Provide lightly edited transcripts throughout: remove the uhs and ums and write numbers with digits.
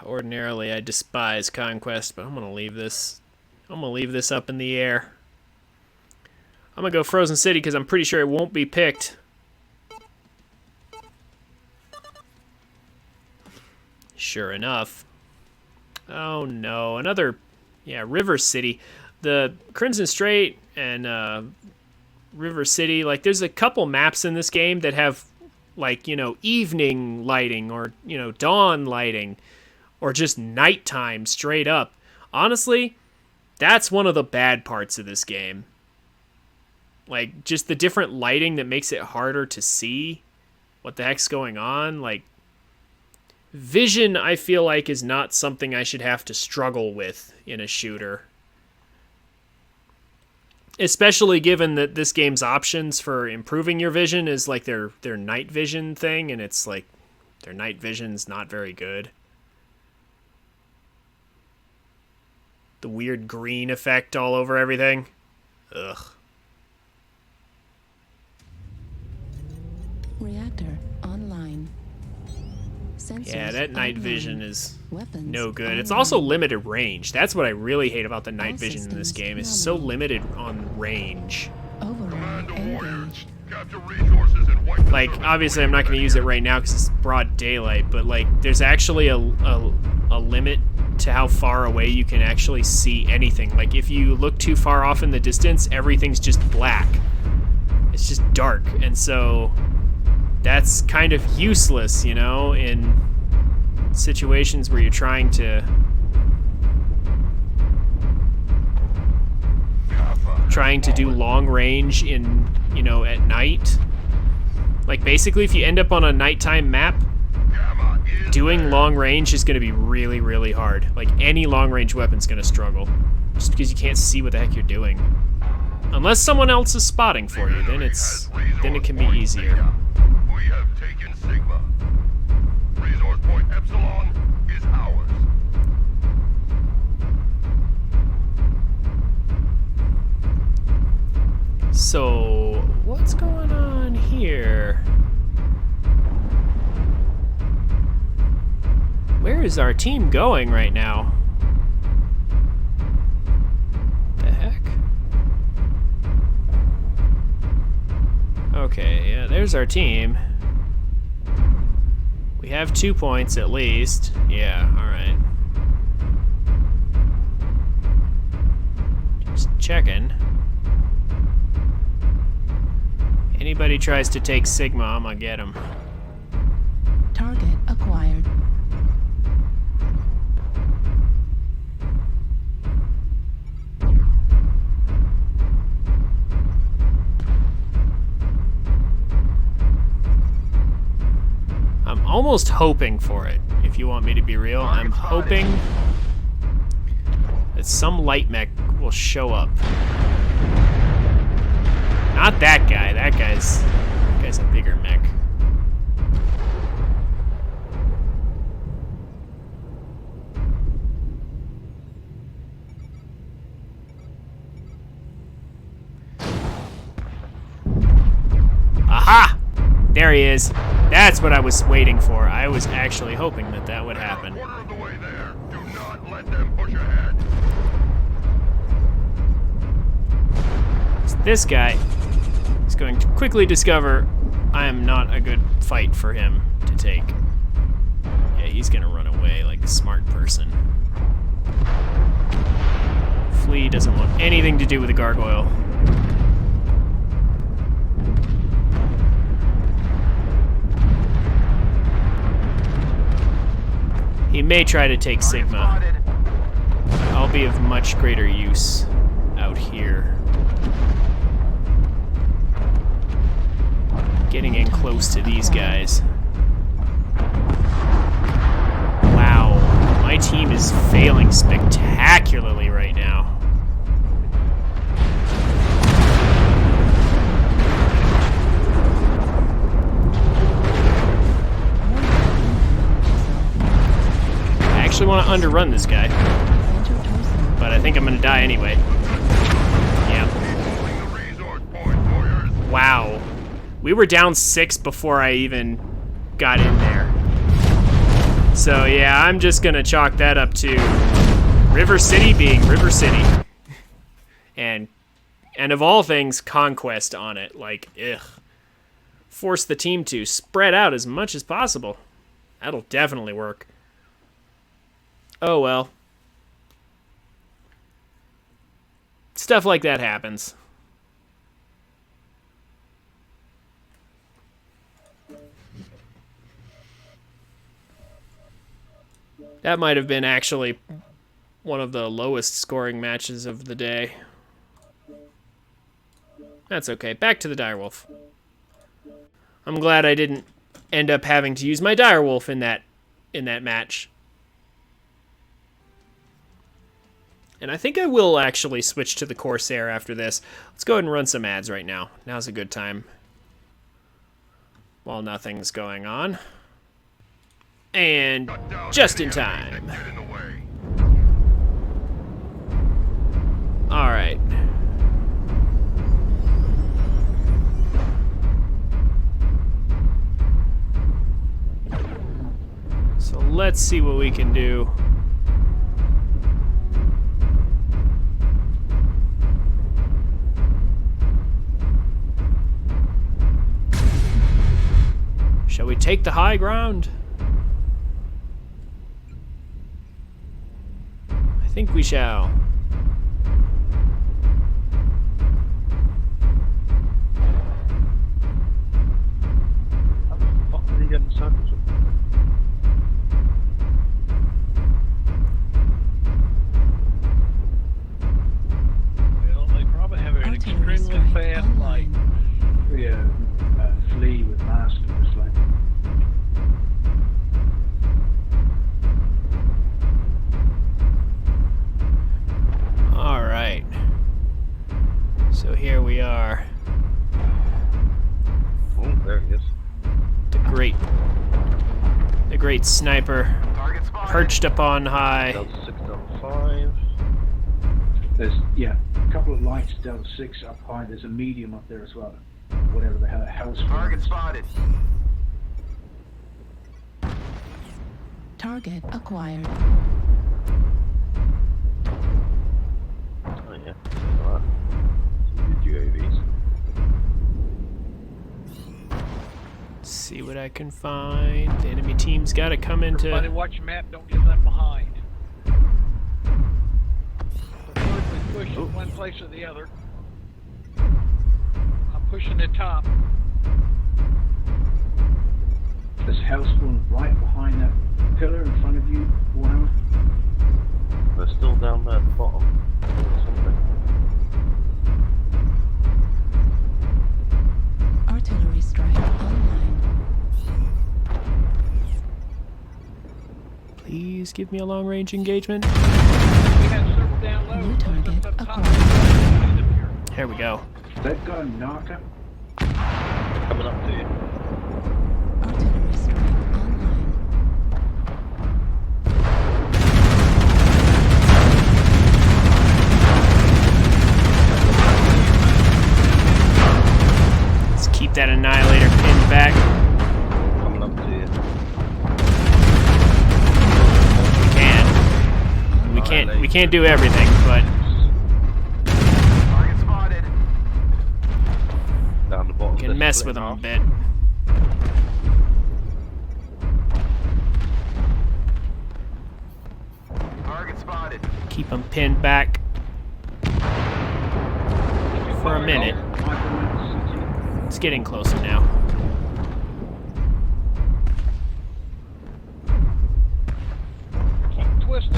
Ordinarily I despise conquest, but I'm gonna leave this. I'm gonna leave this up in the air. I'm gonna go Frozen City because I'm pretty sure it won't be picked. Sure enough. Oh no, another, yeah, River City. The Crimson Strait and River City, like there's a couple maps in this game that have like, you know, evening lighting or, you know, dawn lighting or just nighttime straight up. Honestly, that's one of the bad parts of this game. Like just the different lighting that makes it harder to see what the heck's going on. Like vision, I feel like, is not something I should have to struggle with in a shooter. Especially given that this game's options for improving your vision is like their night vision thing, and it's like their night vision's not very good. The weird green effect all over everything. Ugh. Reactor online. Yeah, that night vision is Weapons no good. online. It's also limited range. That's what I really hate about the night All vision in this systems game. It's so nominal. limited on range. Override engaged. Like, obviously I'm not going to use it right now because it's broad daylight, but like, there's actually a limit to how far away you can actually see anything. Like, if you look too far off in the distance, everything's just black. It's just dark, and so that's kind of useless, you know, in situations where you're trying to do long range in, you know, at night. Like basically if you end up on a nighttime map, doing long range is going to be really, really hard. Like any long range weapon's going to struggle just because you can't see what the heck you're doing. Unless someone else is spotting for you, then it can be easier. We have taken Sigma. Resource point Epsilon is ours. So, what's going on here? Where is our team going right now? The heck? Okay, yeah, there's our team. We have 2 points at least. Yeah, alright. Just checking. Anybody tries to take Sigma, I'm gonna get him. Target acquired. I'm almost hoping for it, if you want me to be real. I'm hoping that some light mech will show up. Not that guy. That guy's a bigger mech. Aha! There he is. That's what I was waiting for. I was actually hoping that that would happen. Quarter of the way there. Do not let them push ahead. So this guy is going to quickly discover I am not a good fight for him to take. Yeah, he's gonna run away like a smart person. Flea doesn't want anything to do with the gargoyle. He may try to take Sigma. I'll be of much greater use out here. Getting in close to these guys. Wow, my team is failing spectacularly right now. I actually want to underrun this guy, but I think I'm gonna die anyway. Yep. Wow. We were down 6 before I even got in there. So yeah, I'm just gonna chalk that up to River City being River City. And of all things, Conquest on it. Like, ugh. Force the team to spread out as much as possible. That'll definitely work. Oh well. Stuff like that happens. That might have been actually one of the lowest scoring matches of the day. That's okay. Back to the direwolf. I'm glad I didn't end up having to use my direwolf in that match. And I think I will actually switch to the Corsair after this. Let's go ahead and run some ads right now. Now's a good time. While nothing's going on. And just in time. Alright. So let's see what we can do. Shall we take the high ground? I think we shall. How the fuck are you getting circles? Well, they probably have an extremely fast light. Yeah, flee with mask and just like. All right. So here we are. Oh, there he is. The great sniper, perched up on high. Delta 6, Delta 5. There's a couple of lights Delta 6 up high. There's a medium up there as well. Whatever the hell, house. Target spotted. Target acquired. Oh yeah. Alright. Some good UAVs. Let's see what I can find. The enemy team's got to come Everybody into. watch your map, don't get left behind. Preferably push in one place or the other. I'm pushing the top. There's house one right behind that pillar in front of you, Warhammer. They're still down there at the bottom. Something. Artillery strike online. Please give me a long-range engagement. We have several down low. New target Up top. acquired. There we go. They've got a knocker. Coming up to you. Artillery strike online. Let's keep that Annihilator pinned back. Coming up to you. We can't do everything, but Target spotted. Down the bottom. we can they're mess split with them a half. bit. Target spotted. Keep them pinned back for a minute. It's getting closer now. Keep twisting.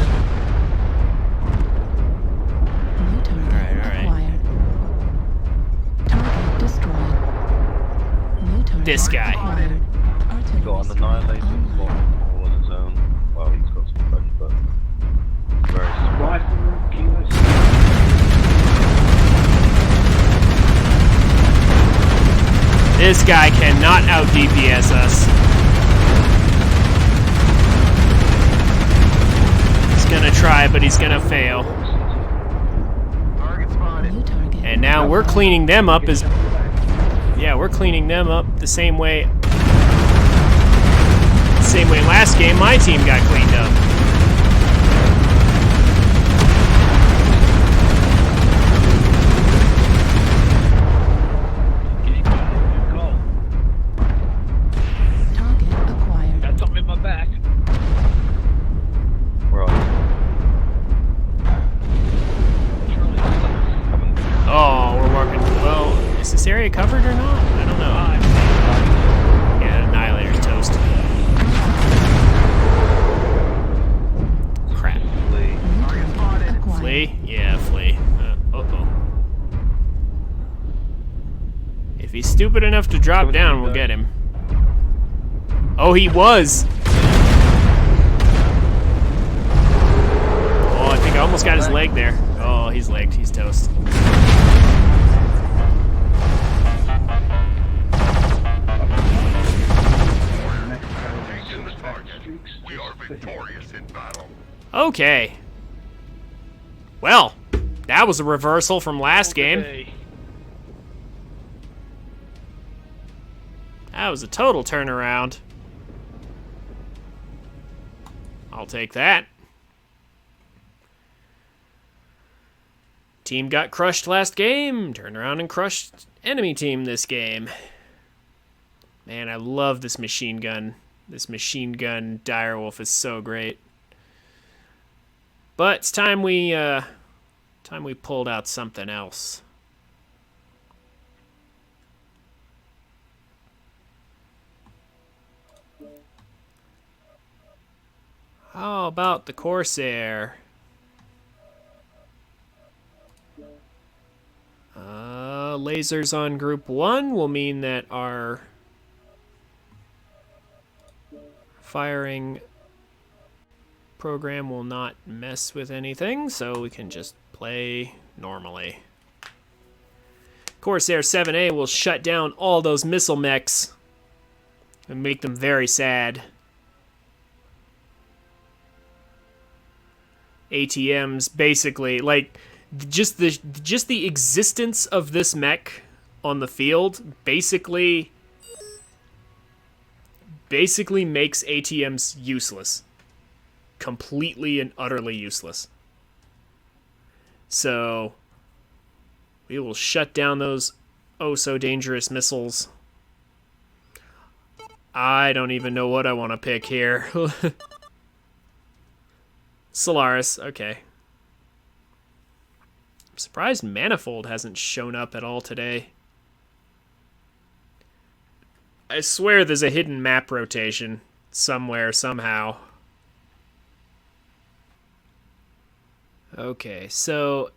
New target Alright. acquired. Target destroyed. New target This guy. acquired. Artillery Got an strike Annihilator at the online. bottom, all on his own. Well, he's got some friends, but very small. Rifleman, Kilo 6. This guy cannot out DPS us. He's gonna try, but he's gonna fail. Target spotted. New target. And now we're cleaning them up as... Yeah, we're cleaning them up the same way last game, my team got cleaned up. Good call. Target acquired. Got something in my back. Where are you? Surely. Oh, we're working. Well, is this area covered or not? I don't know. Yeah, Annihilator's toast. Crap. Lee. New target acquired. Flea? Yeah, Flea. Uh-oh. If he's stupid enough to drop Coming down, through, we'll guys. get him. Oh, he was! Oh, I think I almost got his leg there. Oh, he's legged. He's toast. Taking the target. We are victorious in battle. Okay. Well, that was a reversal from last game. Hey, That was a total turnaround. I'll take that. Team got crushed last game. Turn around and crushed enemy team this game. Man, I love this machine gun. This machine gun direwolf is so great. But it's time we pulled out something else. How about the Corsair? Lasers on group 1 will mean that our firing program will not mess with anything, so we can just play normally. Corsair 7A will shut down all those missile mechs and make them very sad. ATMs basically, like, just the existence of this mech on the field basically makes ATMs useless. Completely and utterly useless. So we will shut down those oh so dangerous missiles. I don't even know what I want to pick here. Solaris, okay. I'm surprised Manifold hasn't shown up at all today. I swear there's a hidden map rotation somewhere, somehow. Okay, so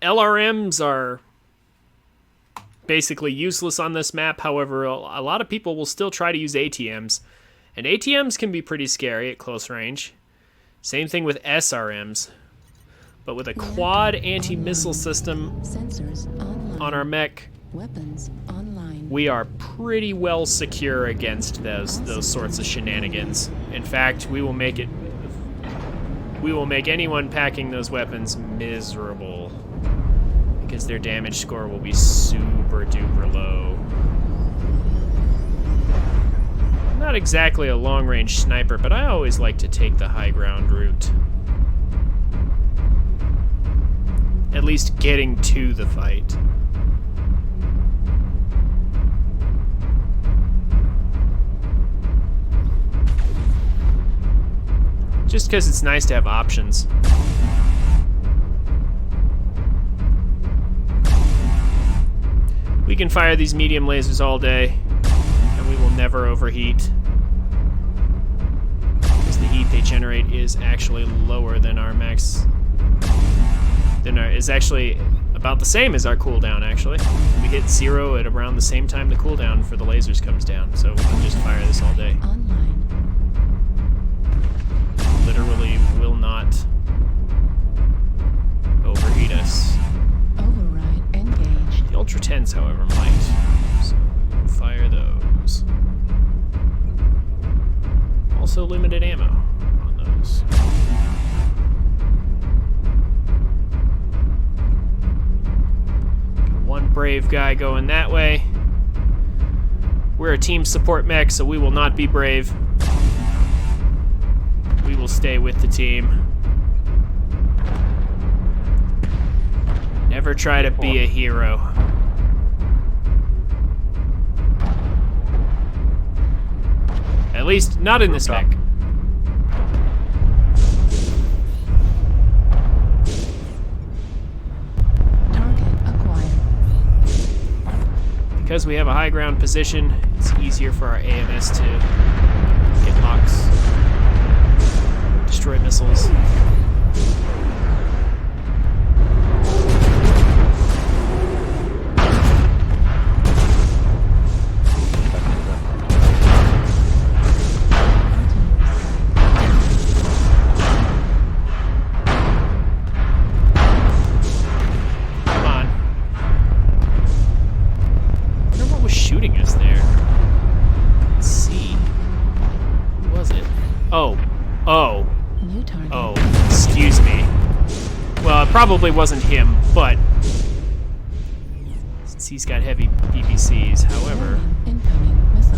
LRMs are basically useless on this map. However, a lot of people will still try to use ATMs. And ATMs can be pretty scary at close range. Same thing with SRMs. But with a quad anti-missile system Sensors online. on our mech, Weapons online. we are pretty well secure against those sorts of shenanigans. In fact, we will make anyone packing those weapons miserable, because their damage score will be super duper low. I'm not exactly a long-range sniper, but I always like to take the high ground route. At least getting to the fight. Just because it's nice to have options. We can fire these medium lasers all day, and we will never overheat. Because the heat they generate is actually lower than our max. Is actually about the same as our cooldown, actually. We hit 0 at around the same time the cooldown for the lasers comes down, so we can just fire this all day. Online. Literally will not overheat us. Override engaged. The Ultra 10s, however, might. So, fire those. Also limited ammo on those. Got one brave guy going that way. We're a team support mech, so we will not be brave. We will stay with the team. Never try to be a hero. At least, not in this mech. Target acquired. Because we have a high ground position, it's easier for our AMS to get locks, destroy missiles. Come on. I wonder what was shooting us there. Let's see. Who was it? Oh. New target. Oh, excuse me. Well, it probably wasn't him, but since he's got heavy PPCs, however, Incoming missile.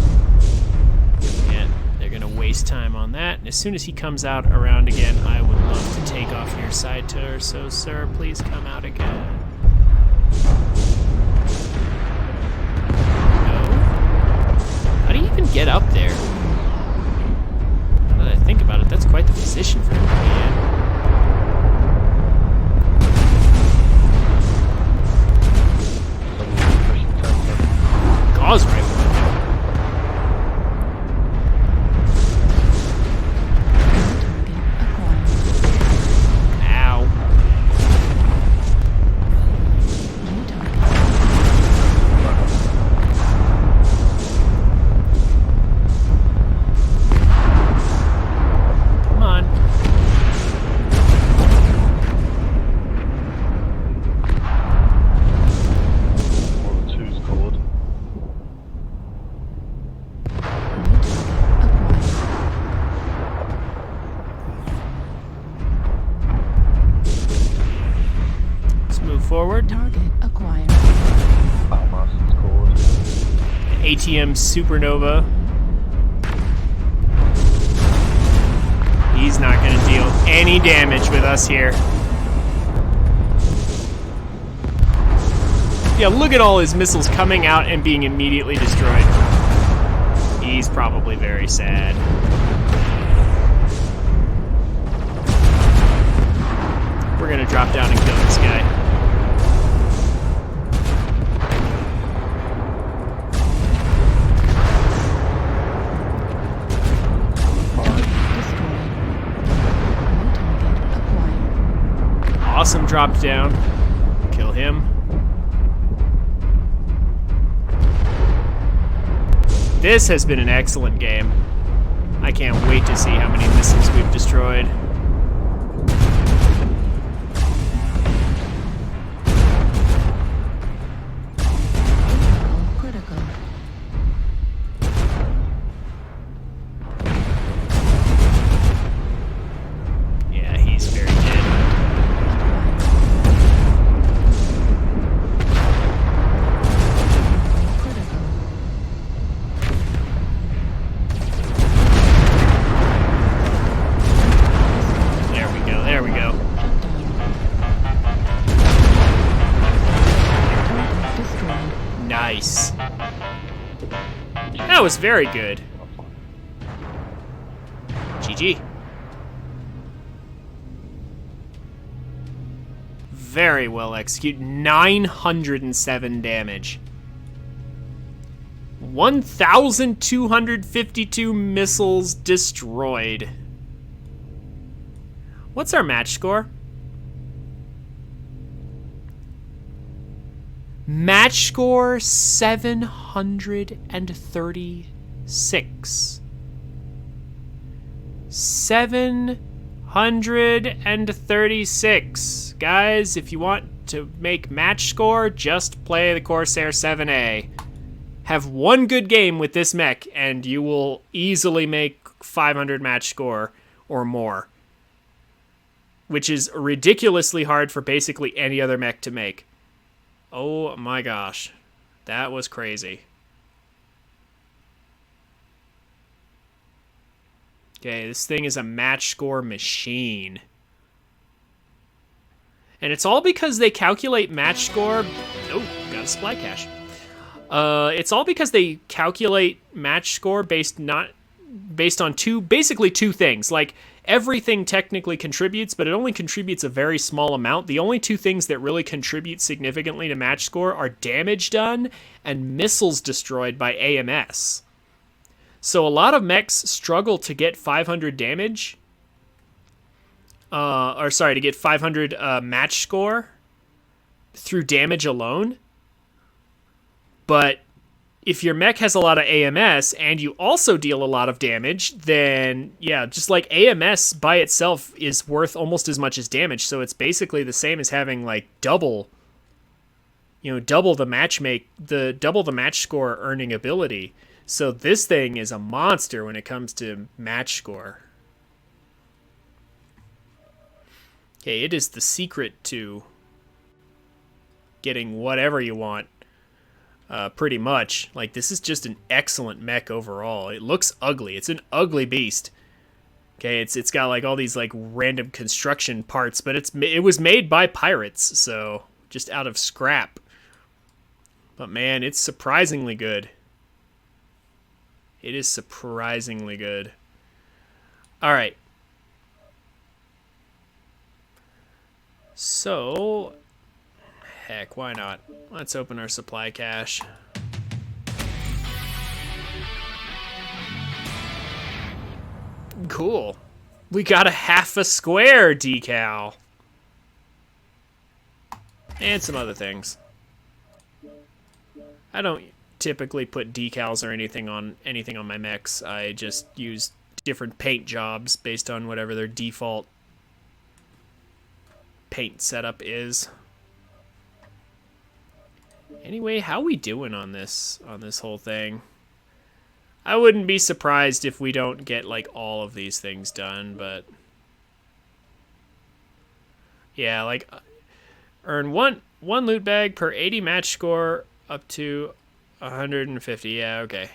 yeah, they're gonna waste time on that. And as soon as he comes out around again, I would love to take off your side tour. So, sir, please come out again. No. How do you even get up there? Now that I think about it, that's quite the position for him to be in. Gauze rifle. Target acquired. Ow. New target. Come on. One or two's scored. New target acquired. Let's move forward. Target acquired. Battlemaster's scored. ATM Supernova. He's not going to deal any damage with us here. Yeah, look at all his missiles coming out and being immediately destroyed. He's probably very sad. We're going to drop down and kill this guy. Destroyed. New target acquired. Awesome drop down. Kill him. This has been an excellent game. I can't wait to see how many missiles we've destroyed. Critical. Yeah, he's very dead. Critical. There we go, there we go. Target destroyed. Nice. That was very good. GG. Very well executed. 907 damage. 1,252 missiles destroyed. What's our match score? Match score 736. 736. Guys, if you want to make match score, just play the Corsair 7A. Have one good game with this mech, and you will easily make 500 match score or more. Which is ridiculously hard for basically any other mech to make. Oh my gosh. That was crazy. Okay, this thing is a match score machine. And it's all because they calculate match score. Oh, got a supply cache. It's all because they calculate match score based on basically two things. Like, everything technically contributes, but it only contributes a very small amount. The only two things that really contribute significantly to match score are damage done and missiles destroyed by AMS. So a lot of mechs struggle to get 500 damage. To get 500 match score through damage alone. But if your mech has a lot of AMS and you also deal a lot of damage, then yeah, just like AMS by itself is worth almost as much as damage. So it's basically the same as having like double the match score earning ability. So this thing is a monster when it comes to match score. Okay, it is the secret to getting whatever you want. Pretty much. Like, this is just an excellent mech overall. It looks ugly. It's an ugly beast. Okay, it's got like all these like random construction parts, but it was made by pirates, so just out of scrap. But man, it's surprisingly good. It is surprisingly good. All right. So, heck, why not? Let's open our supply cache. Cool. We got a half a square decal. And some other things. I don't typically put decals or anything on my mechs. I just use different paint jobs based on whatever their default paint setup is. Anyway, how we doing on this whole thing? I wouldn't be surprised if we don't get like all of these things done, but yeah, like earn one loot bag per 80 match score up to 150. Yeah, okay.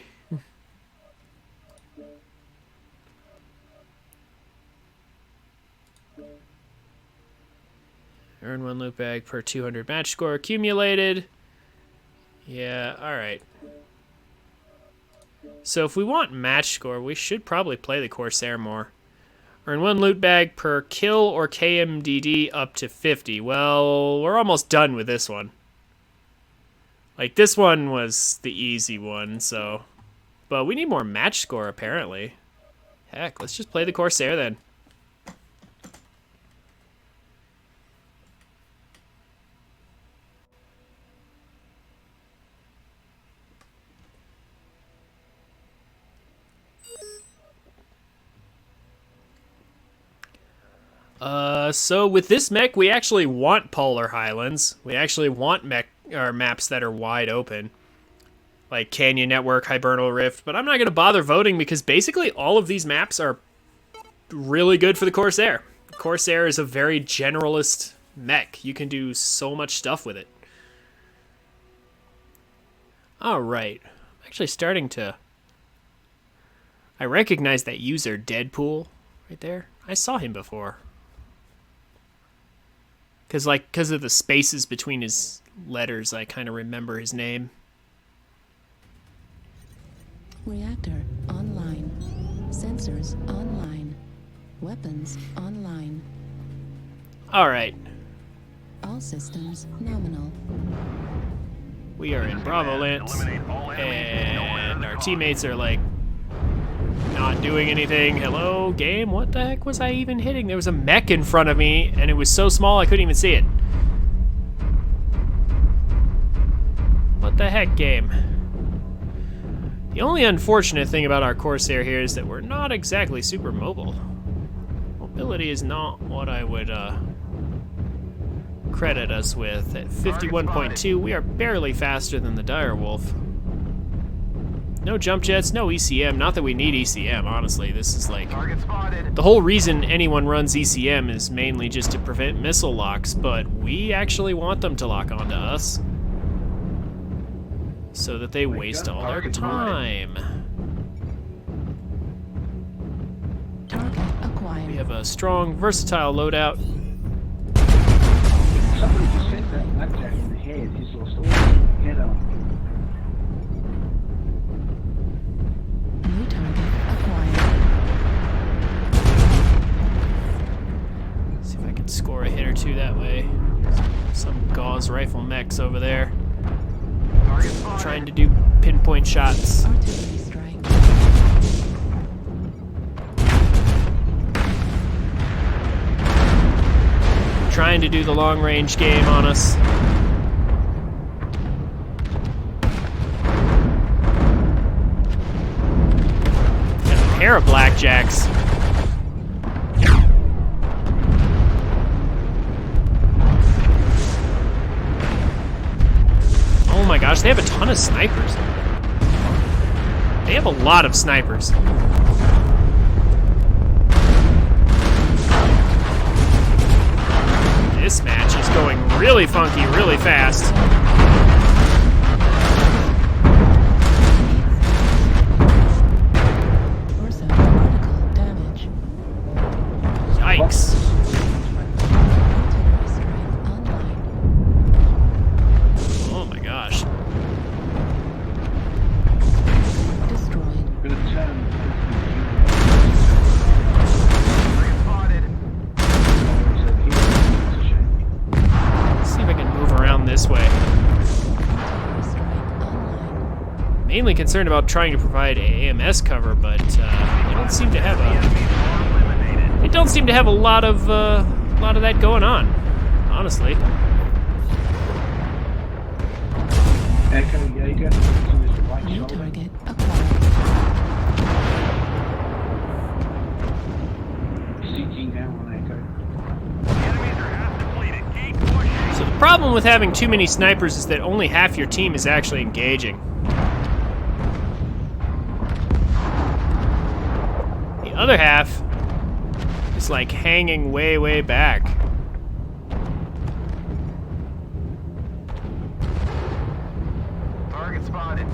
Earn one loot bag per 200 match score accumulated. Yeah, alright. So if we want match score, we should probably play the Corsair more. Earn one loot bag per kill or KMDD up to 50. Well, we're almost done with this one. Like, this one was the easy one, so... But we need more match score, apparently. Heck, let's just play the Corsair then. So with this mech, we actually want Polar Highlands. We actually want maps that are wide open. Like Canyon Network, Hibernal Rift, but I'm not going to bother voting because basically all of these maps are really good for the Corsair. Corsair is a very generalist mech. You can do so much stuff with it. Alright. I'm actually starting to... I recognize that user, Deadpool, right there. I saw him before. Because of the spaces between his letters, I kind of remember his name. Reactor online. Sensors online. Weapons online. Alright. All systems nominal. We are in Bravo Lance, and our teammates are like not doing anything. Hello, game? What the heck was I even hitting? There was a mech in front of me, and it was so small I couldn't even see it. What the heck, game? The only unfortunate thing about our Corsair here is that we're not exactly super mobile. Mobility is not what I would credit us with. At 51.2, we are barely faster than the Direwolf. No jump jets, no ECM. Not that we need ECM, honestly. This is like... The whole reason anyone runs ECM is mainly just to prevent missile locks, but we actually want them to lock onto us. So that they waste all their time. We have a strong, versatile loadout. Somebody just hit that blackjack in the head. He's lost all his head on. New target acquired. See if I can score a hit or two that way. Some gauze rifle mechs over there. Trying to do pinpoint shots. Artillery strike. Trying to do the long range game on us. Got a pair of blackjacks. Oh my gosh, they have a ton of snipers. They have a lot of snipers. This match is going really funky, really fast. Torso critical damage. Yikes. Artillery strike online. Oh my gosh. Destroyed. Gonna turn. Let's see if I can move around this way. Artillery strike online. Mainly concerned about trying to provide AMS cover, but they don't seem to have a. They don't seem to have a lot of that going on, honestly. Echo, Jaeger. To his right New shoulder. target acquired. CT now on Echo. So the problem with having too many snipers is that only half your team is actually engaging. The other half is like hanging way, way back. Target spotted.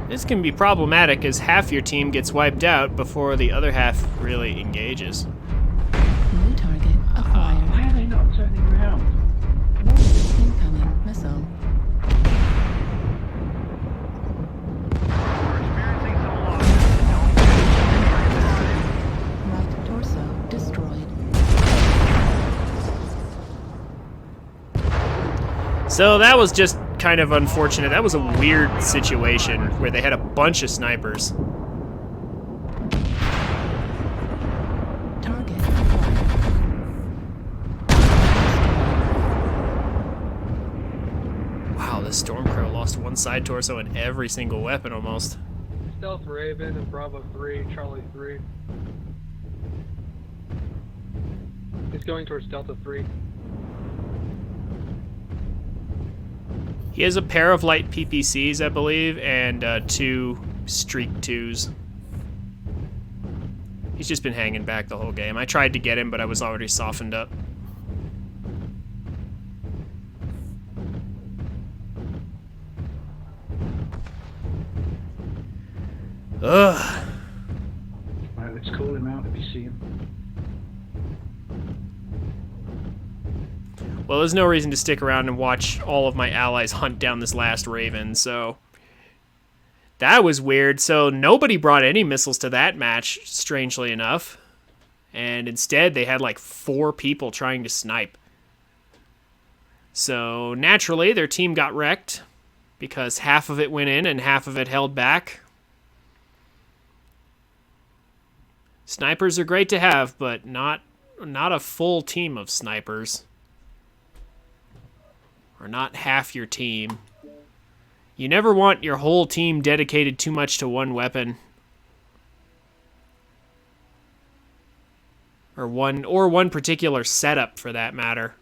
This can be problematic as half your team gets wiped out before the other half really engages. New target acquired. Why are they not turning around? Incoming missile. Right torso destroyed. So that was just kind of unfortunate. That was a weird situation where they had a bunch of snipers. Target acquired. Wow, this Stormcrow lost one side torso and every single weapon almost. Stealth Raven and Bravo 3, Charlie 3. He's going towards Delta 3. He has a pair of light PPCs, I believe, and 2 Streak 2s. He's just been hanging back the whole game. I tried to get him, but I was already softened up. Ugh. Right, let's call him out if you see him. Well, there's no reason to stick around and watch all of my allies hunt down this last Raven, so... That was weird. So nobody brought any missiles to that match, strangely enough. And instead, they had like 4 people trying to snipe. So naturally, their team got wrecked because half of it went in and half of it held back. Snipers are great to have, but not a full team of snipers. Or not half your team. You never want your whole team dedicated too much to one weapon. Or one particular setup, for that matter.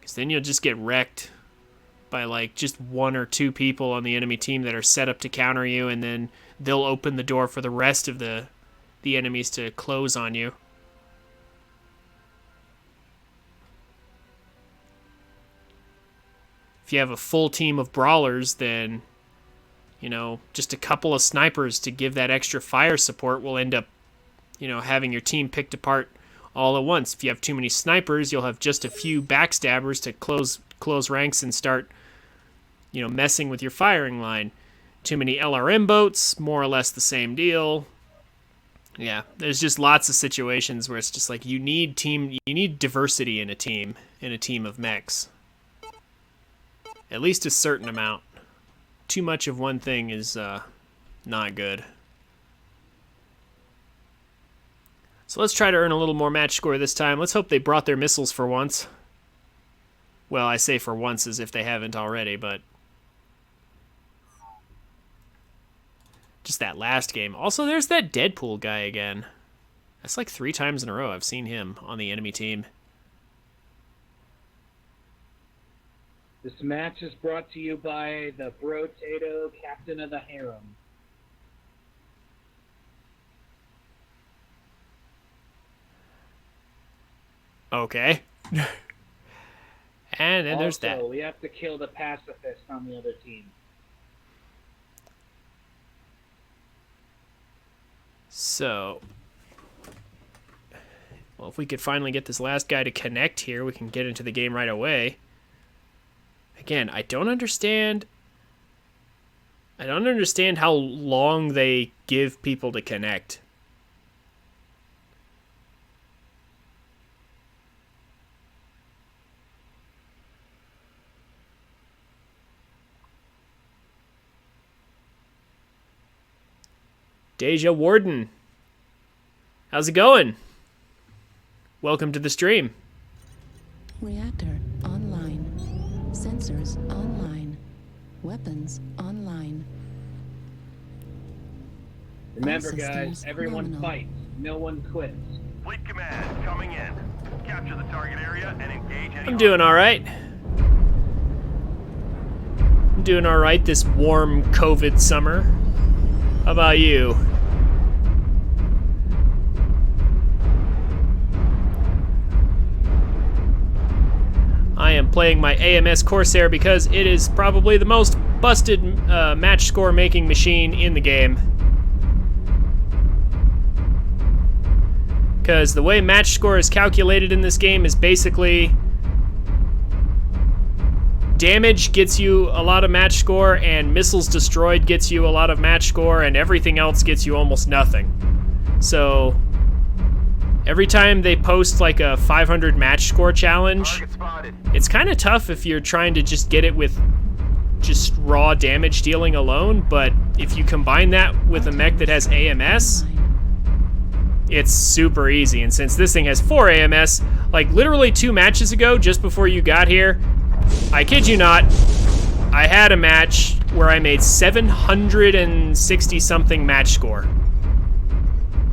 Because then you'll just get wrecked by like just 1 or 2 people on the enemy team that are set up to counter you, and then they'll open the door for the rest of the enemies to close on you. If you have a full team of brawlers, then, you know, just a couple of snipers to give that extra fire support will end up, you know, having your team picked apart all at once. If you have too many snipers, you'll have just a few backstabbers to close ranks and start, you know, messing with your firing line. Too many LRM boats, more or less the same deal. Yeah, there's just lots of situations where it's just like you need diversity in a team of mechs. At least a certain amount. Too much of one thing is not good. So let's try to earn a little more match score this time. Let's hope they brought their missiles for once. Well, I say for once as if they haven't already, but just that last game. Also, there's that Deadpool guy again. That's like 3 times in a row I've seen him on the enemy team. This match is brought to you by the Brotato Captain of the Harem. Okay. And then there's that. Also, we have to kill the pacifist on the other team. So, well, if we could finally get this last guy to connect here, we can get into the game right away. Again, I don't understand how long they give people to connect. Deja Warden, how's it going? Welcome to the stream. Reactor online. Sensors online. Weapons online. Remember, All guys, systems everyone nominal. fights. No one quits. Fleet command coming in. Capture the target area and engage any. I'm doing all right. I'm doing all right this warm COVID summer. How about you? I am playing my AMS Corsair because it is probably the most busted match score making machine in the game. Because the way match score is calculated in this game is basically damage gets you a lot of match score, and missiles destroyed gets you a lot of match score, and everything else gets you almost nothing. So every time they post like a 500 match score challenge, Target spotted. it's kind of tough if you're trying to just get it with just raw damage dealing alone, but if you combine that with a mech that has AMS, it's super easy. And since this thing has 4 AMS, like literally 2 matches ago, just before you got here, I kid you not, I had a match where I made 760 something match score.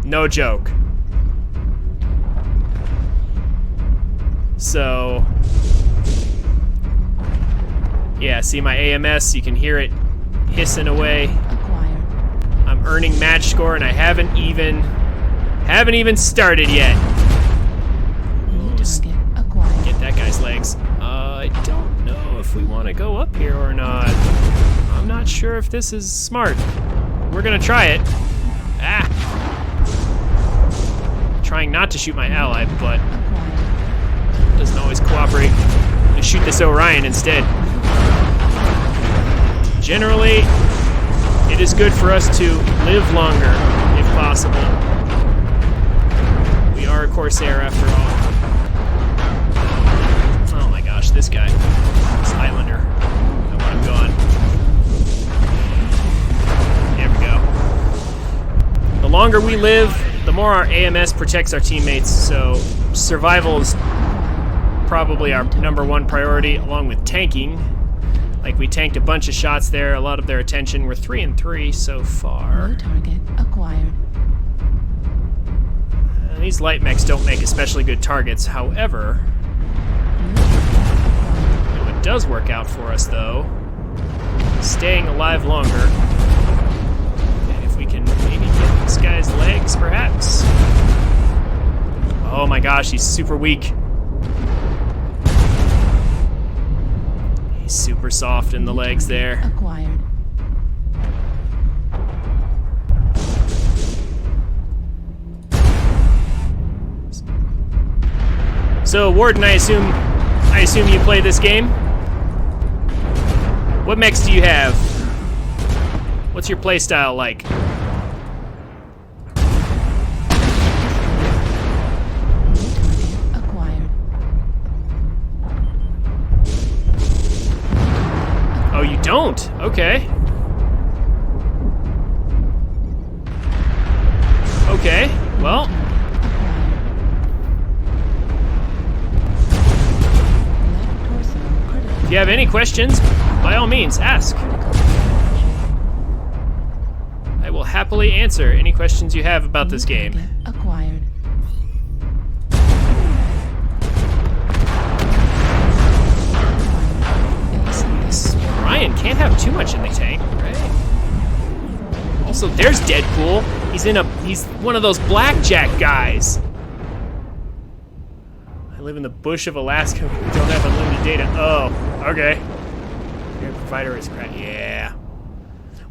No joke. So, yeah, see my AMS, you can hear it hissing away. Acquired. I'm earning match score and I haven't even started yet. New target acquired. Get that guy's legs. I don't know if we want to go up here or not. I'm not sure if this is smart. We're gonna try it. Ah! Trying not to shoot my ally, but Acquired. doesn't always cooperate. I'm gonna shoot this Orion instead. Generally, it is good for us to live longer, if possible. We are a Corsair after all. Oh my gosh, this guy. This Highlander. I want him gone. There we go. The longer we live, the more our AMS protects our teammates, so survival is probably our #1 priority, along with tanking. Like, we tanked a bunch of shots there, a lot of their attention. We're 3 and 3 so far. New target acquired. These light mechs don't make especially good targets, however, New target acquired. what does work out for us, though, is staying alive longer. And if we can maybe get this guy's legs, perhaps. Oh my gosh, he's super weak. He's super super soft in the New legs target there. Acquired. So, Warden, I assume you play this game? What mechs do you have? What's your playstyle like? New target acquired. Oh, you don't? Okay. Okay, well, Left torso critical. if you have any questions, by all means, ask. I will happily answer any questions you have about this New game. target acquired. Ryan can't have too much in the tank, right? Also, there's Deadpool. He's one of those blackjack guys. I live in the bush of Alaska. We don't have unlimited data. Oh, okay. Your provider is crap. Yeah.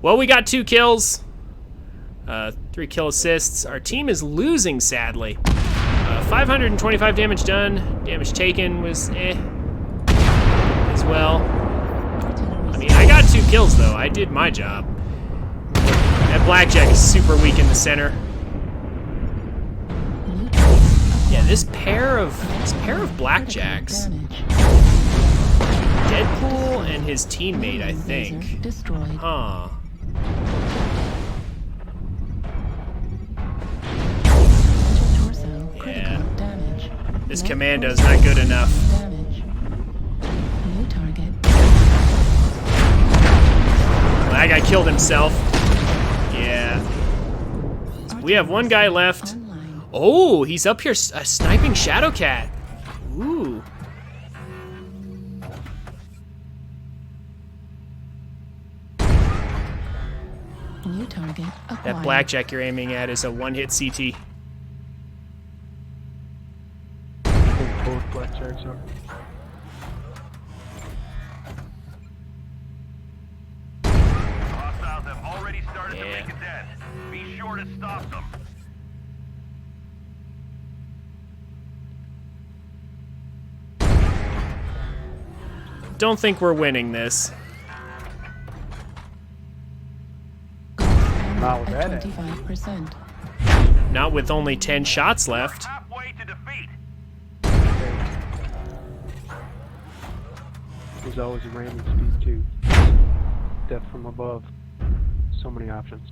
Well, we got 2 kills. 3 kill assists. Our team is losing, sadly. 525 damage done. Damage taken was as well. I mean, I got 2 kills, though. I did my job. That blackjack is super weak in the center. New target Yeah, this pair of blackjacks. damage. Deadpool and his teammate, I Laser think. destroyed. Huh. Center torso critical Yeah. damage. This Left commando's torso not good enough. damage. New target. That guy killed himself. Yeah. We have 1 guy left. Online. Oh, he's up here sniping Shadowcat. Ooh. New target acquired. That blackjack you're aiming at is a 1-hit CT. I think both blackjacks are. Hostiles have already started to Yeah. make a dent. Be sure to stop them. Don't think we're winning this. Not with At that 25%. Not with only 10 shots left. Halfway to defeat. There's always a random speed too. Death from above. So many options.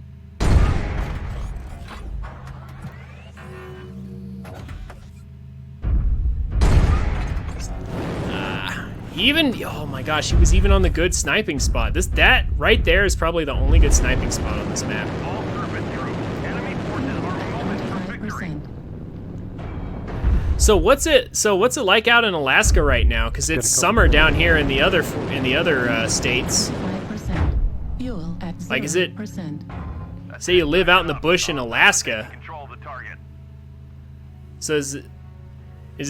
Oh my gosh, he was even on the good sniping spot. That right there is probably the only good sniping spot on this map. All surface through. Enemy forces are moving for victory. 25%. So what's it like out in Alaska right now? Because it's summer down here in the other states. 5%. Fuel at 0%. Like, is it- Say you live out in the bush in Alaska. Control the target. So is it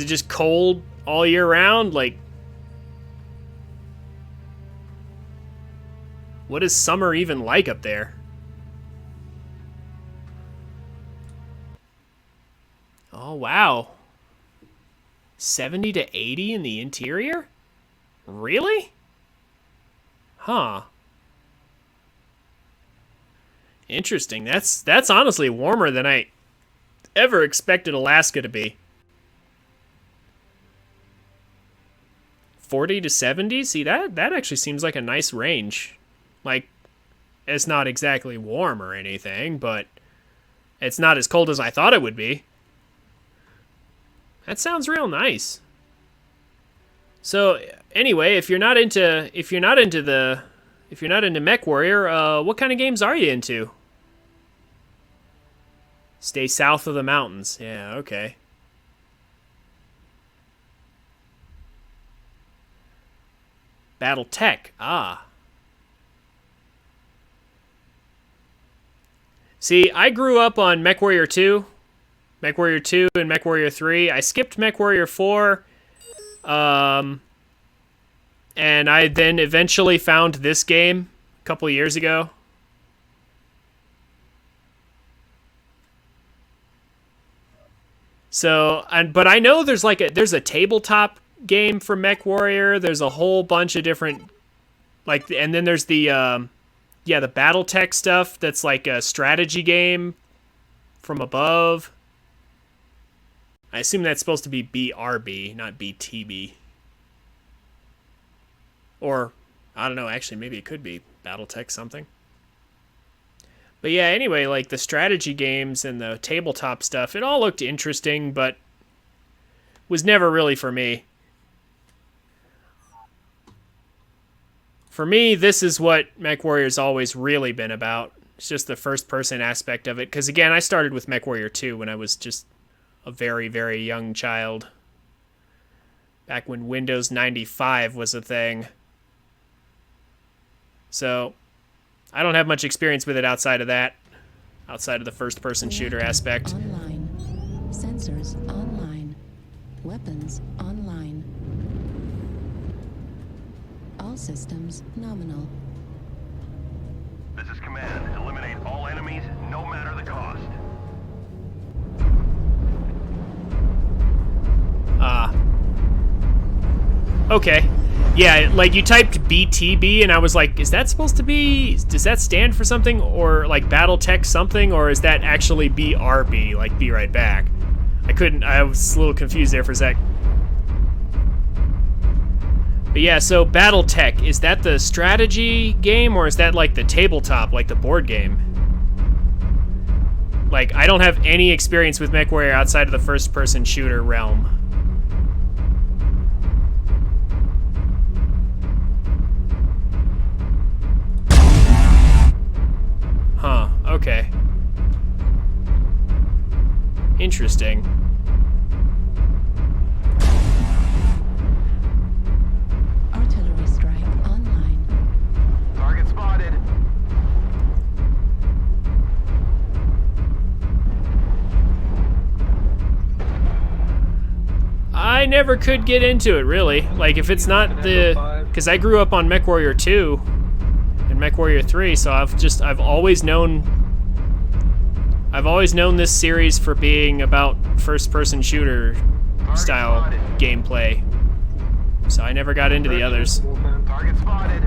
just cold all year round? Like, what is summer even like up there? Oh, wow. 70 to 80 in the interior? Really? Huh. Interesting. That's honestly warmer than I ever expected Alaska to be. 40 to 70? See, that actually seems like a nice range. Like, it's not exactly warm or anything, but it's not as cold as I thought it would be. That sounds real nice. So, anyway, if you're not into MechWarrior, what kind of games are you into? Stay south of the mountains. Yeah, okay. Battle Tech. Ah. See, I grew up on MechWarrior 2. MechWarrior 2 and MechWarrior 3. I skipped MechWarrior 4. and I then eventually found this game a couple of years ago. So, but I know there's a tabletop game for MechWarrior. There's a whole bunch of different, and then there's the the BattleTech stuff that's like a strategy game from above. I assume that's supposed to be BRB, not BTB. Or, I don't know, actually, maybe it could be BattleTech something. But yeah, anyway, like the strategy games and the tabletop stuff, it all looked interesting, but was never really for me. For me, this is what MechWarrior's always really been about. It's just the first-person aspect of it. Because again, I started with MechWarrior 2 when I was just a very, very young child. Back when Windows 95 was a thing. So, I don't have much experience with it outside of that. Outside of the first-person shooter aspect. Online. Sensors online. Weapons online. All systems nominal. This is command. Eliminate all enemies, no matter the cost. Okay. Yeah, like you typed BTB and I was like, is that supposed to be, does that stand for something? Or like BattleTech something? Or is that actually BRB, like be right back? I was a little confused there for a sec. But yeah, so BattleTech, is that the strategy game or is that like the tabletop, like the board game? Like, I don't have any experience with MechWarrior outside of the first-person shooter realm. Huh, okay. Interesting. Artillery strike online. Target spotted. I never could get into it, really. Like, if it's not the... Because I grew up on MechWarrior 2 and MechWarrior 3, so I've always known this series for being about first-person shooter style gameplay. So I never got into the others. Target spotted.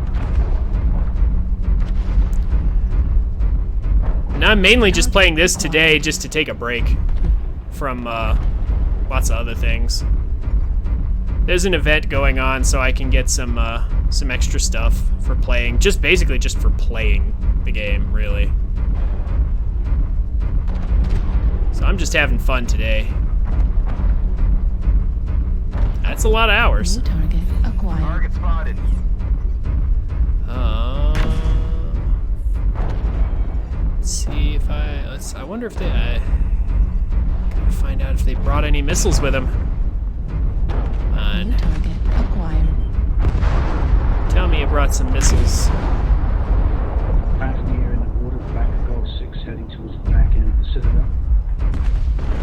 And I'm mainly just playing this today just to take a break from lots of other things. There's an event going on, so I can get some extra stuff for playing. Basically just for playing the game, really. So I'm just having fun today. That's a lot of hours. New target acquired. Target spotted. Let's see if I wonder if they... gotta find out if they brought any missiles with them. New target acquired. Tell me you brought some missiles. Passing here in the water, Black Gold 6 heading towards the back end of the Citadel.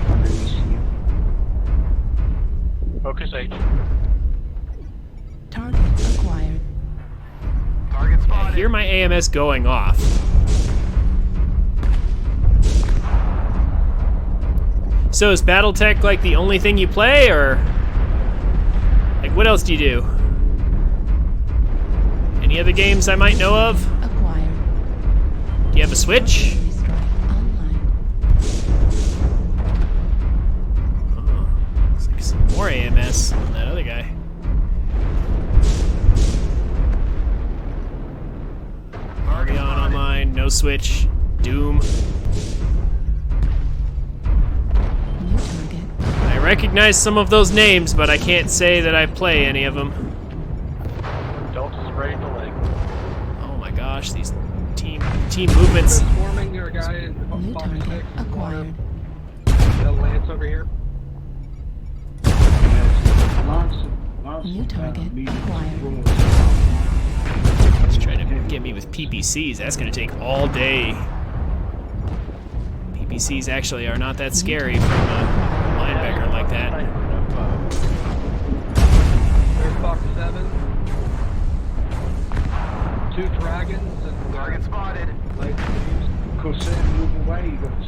Under ECU. Focus H. Target acquired. Target I spotted. hear my AMS going off. So is BattleTech like the only thing you play, or like what else do you do? Any other games I might know of? Acquired. Do you have a Switch? Artillery strike online. Oh, looks like some more AMS on that other guy. Target Online, no Switch, Doom. New target. I recognize some of those names, but I can't say that I play any of them. Delta's ready to leg. Oh my gosh, these team movements. Swarming their guy in New box target 6. acquired. The Lance over here. New target acquired. He's trying to get me with PPCs. That's going to take all day. PPCs actually are not that scary from a linebacker like that. There's box 7. dragons and Target spotted. light waves. Corsair, move away. You got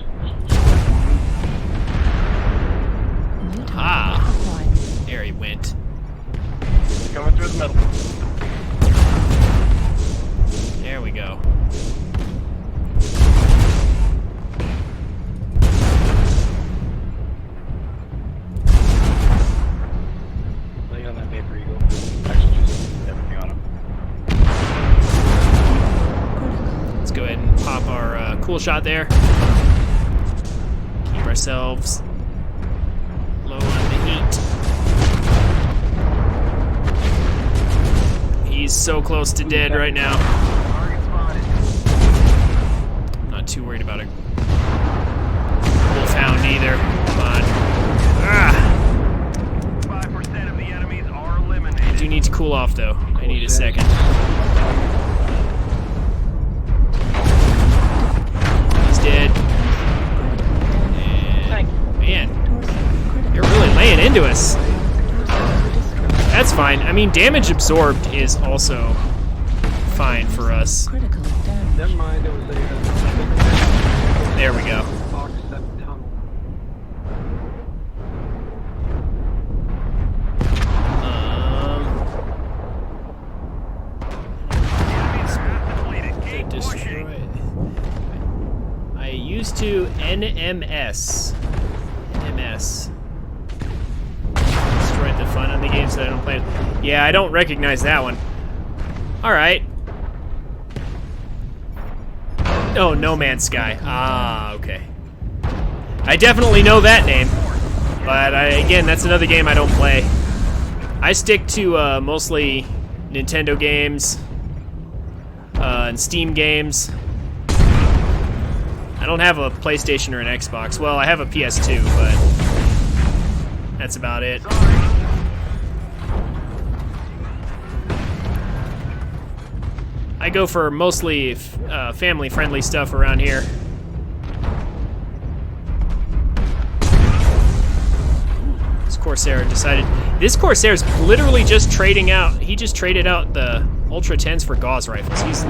New target Ah. acquired. There he went. Coming through the middle. There we go. Lay on that paper eagle. Actually, just everything on him. Let's go ahead and pop our cool shot there. Keep ourselves low on the heat. He's so close to dead right now. Target spotted. I'm not too worried about a wolfhound either. Come on. Ah! 5% of the enemies are eliminated. I do need to cool off though. I need a second. He's dead. And man, you're really laying into us. That's fine. I mean, damage absorbed is also fine for us. Critical damage. Never mind, it was a There we go. box set tunnel. Keep pushing. Destroy. I used to NMS. NMS. Destroyed the fun of the games that I don't play. Yeah, I don't recognize that one. Alright. Oh, No Man's Sky. Ah, okay. I definitely know that name. But again, that's another game I don't play. I stick to mostly Nintendo games and Steam games. I don't have a PlayStation or an Xbox. Well, I have a PS2, but that's about it. I go for mostly family-friendly stuff around here. This Corsair decided... This Corsair's literally just trading out... He just traded out the Ultra 10s for Gauss rifles. He's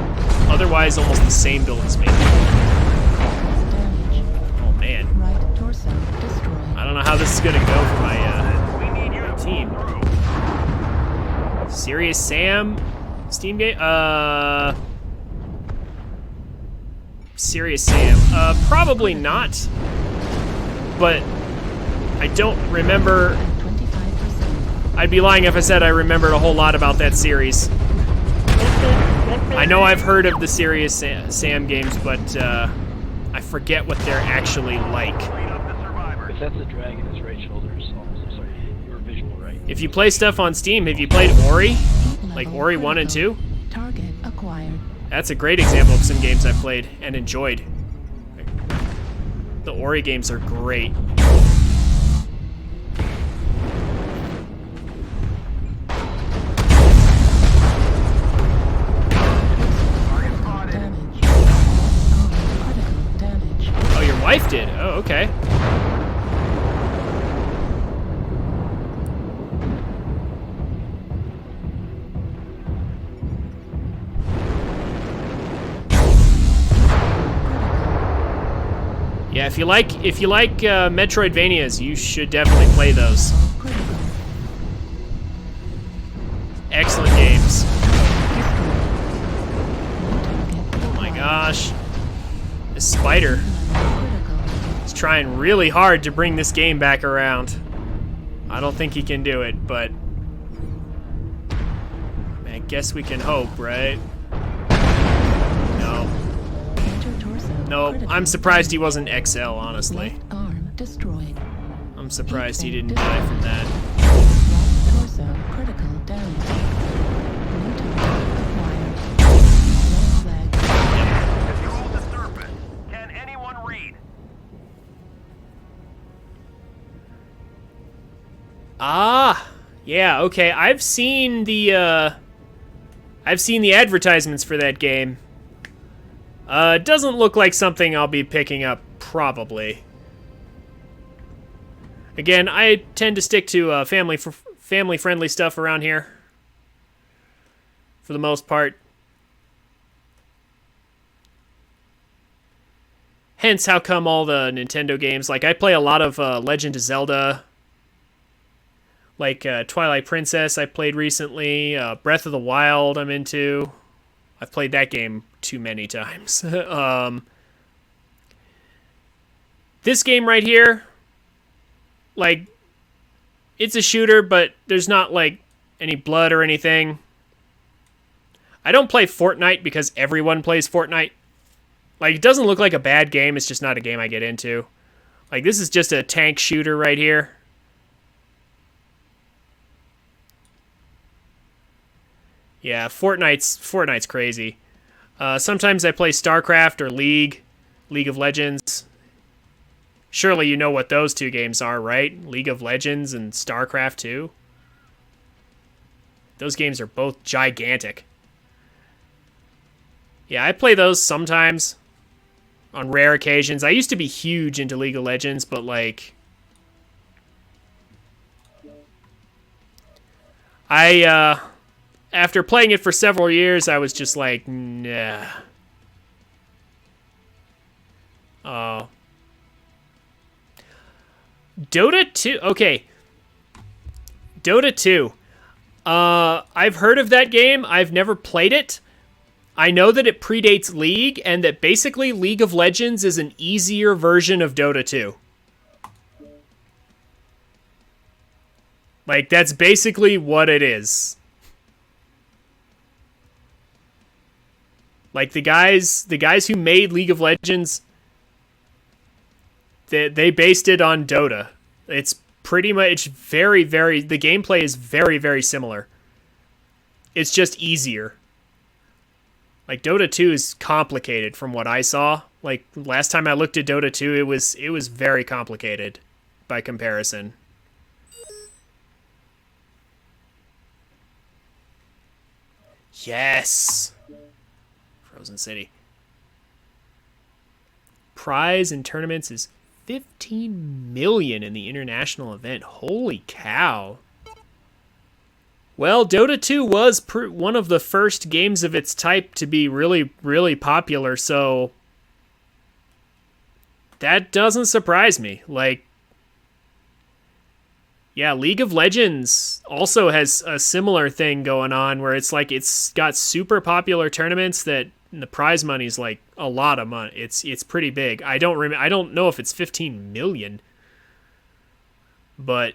otherwise almost the same build as me. Damage. Oh, man. Right torso destroyed. I don't know how this is gonna go for my We need you to team. pull through. Serious Sam Steam game? Serious Sam. Probably not. But I don't remember. 25%. I'd be lying if I said I remembered a whole lot about that series. I know I've heard of the Serious Sam games, but I forget what they're actually like. Clean up the survivors. If that's a dragon, his right shoulder is almost. I'm sorry, your visual right. If you play stuff on Steam, have you played Ori? Like Level Ori 1 and 2? critical. Target acquired. That's a great example of some games I've played and enjoyed. The Ori games are great. Damage. Oh, critical damage. Oh, your wife did? Oh, okay. Yeah, if you like Metroidvanias, you should definitely play those. Critical. Excellent games. Oh my gosh. This spider Critical. is trying really hard to bring this game back around. I don't think he can do it, but I guess we can hope, right? No. Major torso. No, critical I'm surprised he damage. wasn't XL, honestly. Left arm destroyed. I'm surprised he didn't die from that. Left torso critical damage. New target acquired. Left leg. If you hold the surface, can anyone read? Ah, yeah, okay. I've seen the advertisements for that game. It doesn't look like something I'll be picking up, probably. Again, I tend to stick to family-friendly stuff around here, for the most part. Hence how come all the Nintendo games, like I play a lot of Legend of Zelda, like Twilight Princess I played recently, Breath of the Wild I'm into. I've played that game too many times. This game right here, like, it's a shooter, but there's not, like, any blood or anything. I don't play Fortnite because everyone plays Fortnite. Like, it doesn't look like a bad game, it's just not a game I get into. Like, this is just a tank shooter right here. Yeah, Fortnite's crazy. Sometimes I play StarCraft or League of Legends. Surely you know what those two games are, right? League of Legends and StarCraft 2. Those games are both gigantic. Yeah, I play those sometimes on rare occasions. I used to be huge into League of Legends, but like after playing it for several years, I was just like, nah. Oh. Dota 2. Okay. Dota 2. I've heard of that game. I've never played it. I know that it predates League, and that basically League of Legends is an easier version of Dota 2. Like, that's basically what it is. Like, the guys who made League of Legends, they based it on Dota. It's pretty much the gameplay is very, very similar. It's just easier. Like, Dota 2 is complicated from what I saw. Like, last time I looked at Dota 2, it was very complicated by comparison. Yes! Frozen City. Prize in tournaments is 15 million in the international event. Holy cow. Well, Dota 2 was one of the first games of its type to be really, really popular, so that doesn't surprise me. Like, yeah, League of Legends also has a similar thing going on where it's like it's got super popular tournaments that the prize money's like a lot of money. It's pretty big. I don't know if it's 15 million, but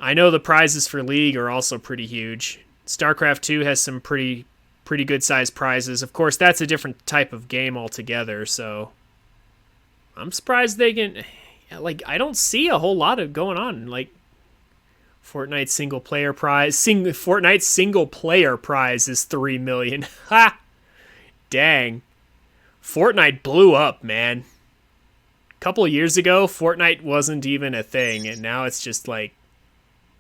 I know the prizes for League are also pretty huge. StarCraft 2 has some pretty good sized prizes. Of course, that's a different type of game altogether, so I'm surprised they can, like, I don't see a whole lot of going on. Like, Fortnite single player prize, Fortnite single player prize is 3 million. Ha! Dang. Fortnite blew up, man. A couple of years ago, Fortnite wasn't even a thing, and now it's just like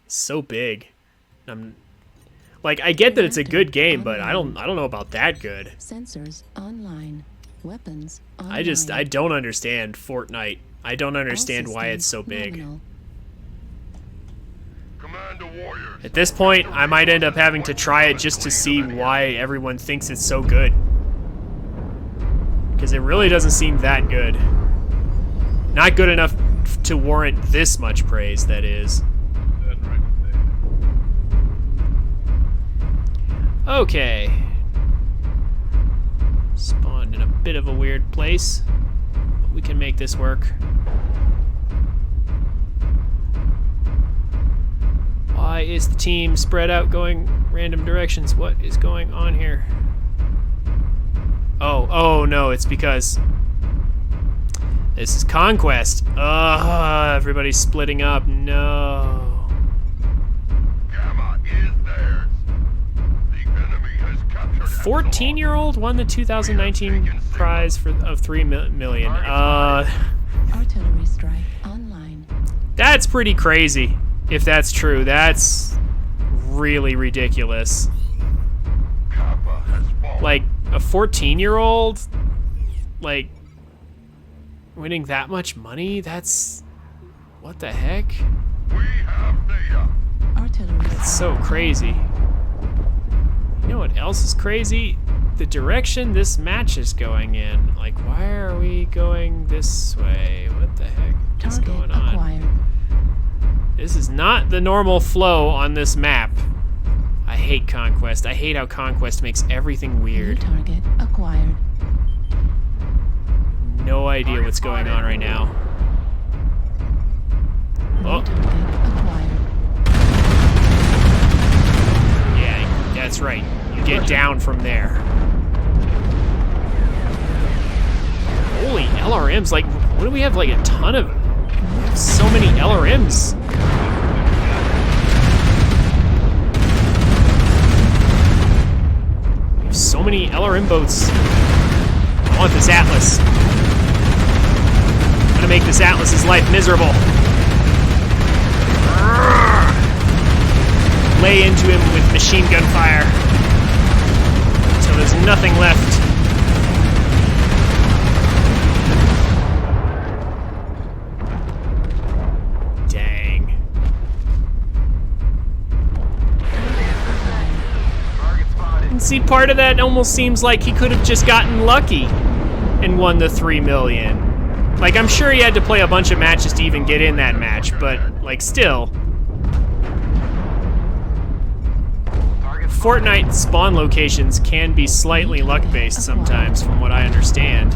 so big. I get that it's a good game, but I don't know about that good. Sensors online. Weapons online. I don't understand Fortnite. I don't understand why it's so big. Nominal. Command the warriors. At this point, I might end up having to try it just to see why everyone thinks it's so good. Because it really doesn't seem that good. Not good enough to warrant this much praise, that is. Okay. Spawned in a bit of a weird place, but we can make this work. Why is the team spread out going random directions? What is going on here? Oh no, it's because this is Conquest. Everybody's splitting up. No. Gamma is theirs. The enemy has captured 14-year-old won the 2019 prize of 3 million. Artillery strike online. That's pretty crazy. If that's true, that's really ridiculous. Kappa has fallen. Like, a 14-year-old, like, winning that much money? That's... what the heck? We have data. Artillery It's so crazy. You know what else is crazy? the direction this match is going in. Like, why are we going this way? What the heck is Target going on? acquired. This is not the normal flow on this map. I hate Conquest. I hate how Conquest makes everything New weird. target acquired. No idea what's going on right now. New Oh, target acquired. yeah, that's right. You get down from there. Holy LRMs, like, what do we have, like a ton of, so many LRMs. We have so many LRM boats. I want this Atlas. I'm gonna make this Atlas's life miserable. Lay into him with machine gun fire until there's nothing left. Dang. And see, part of that almost seems like he could have just gotten lucky and won the 3 million. Like, I'm sure he had to play a bunch of matches to even get in that match, but, like, still. Fortnite spawn locations can be slightly luck-based sometimes, from what I understand.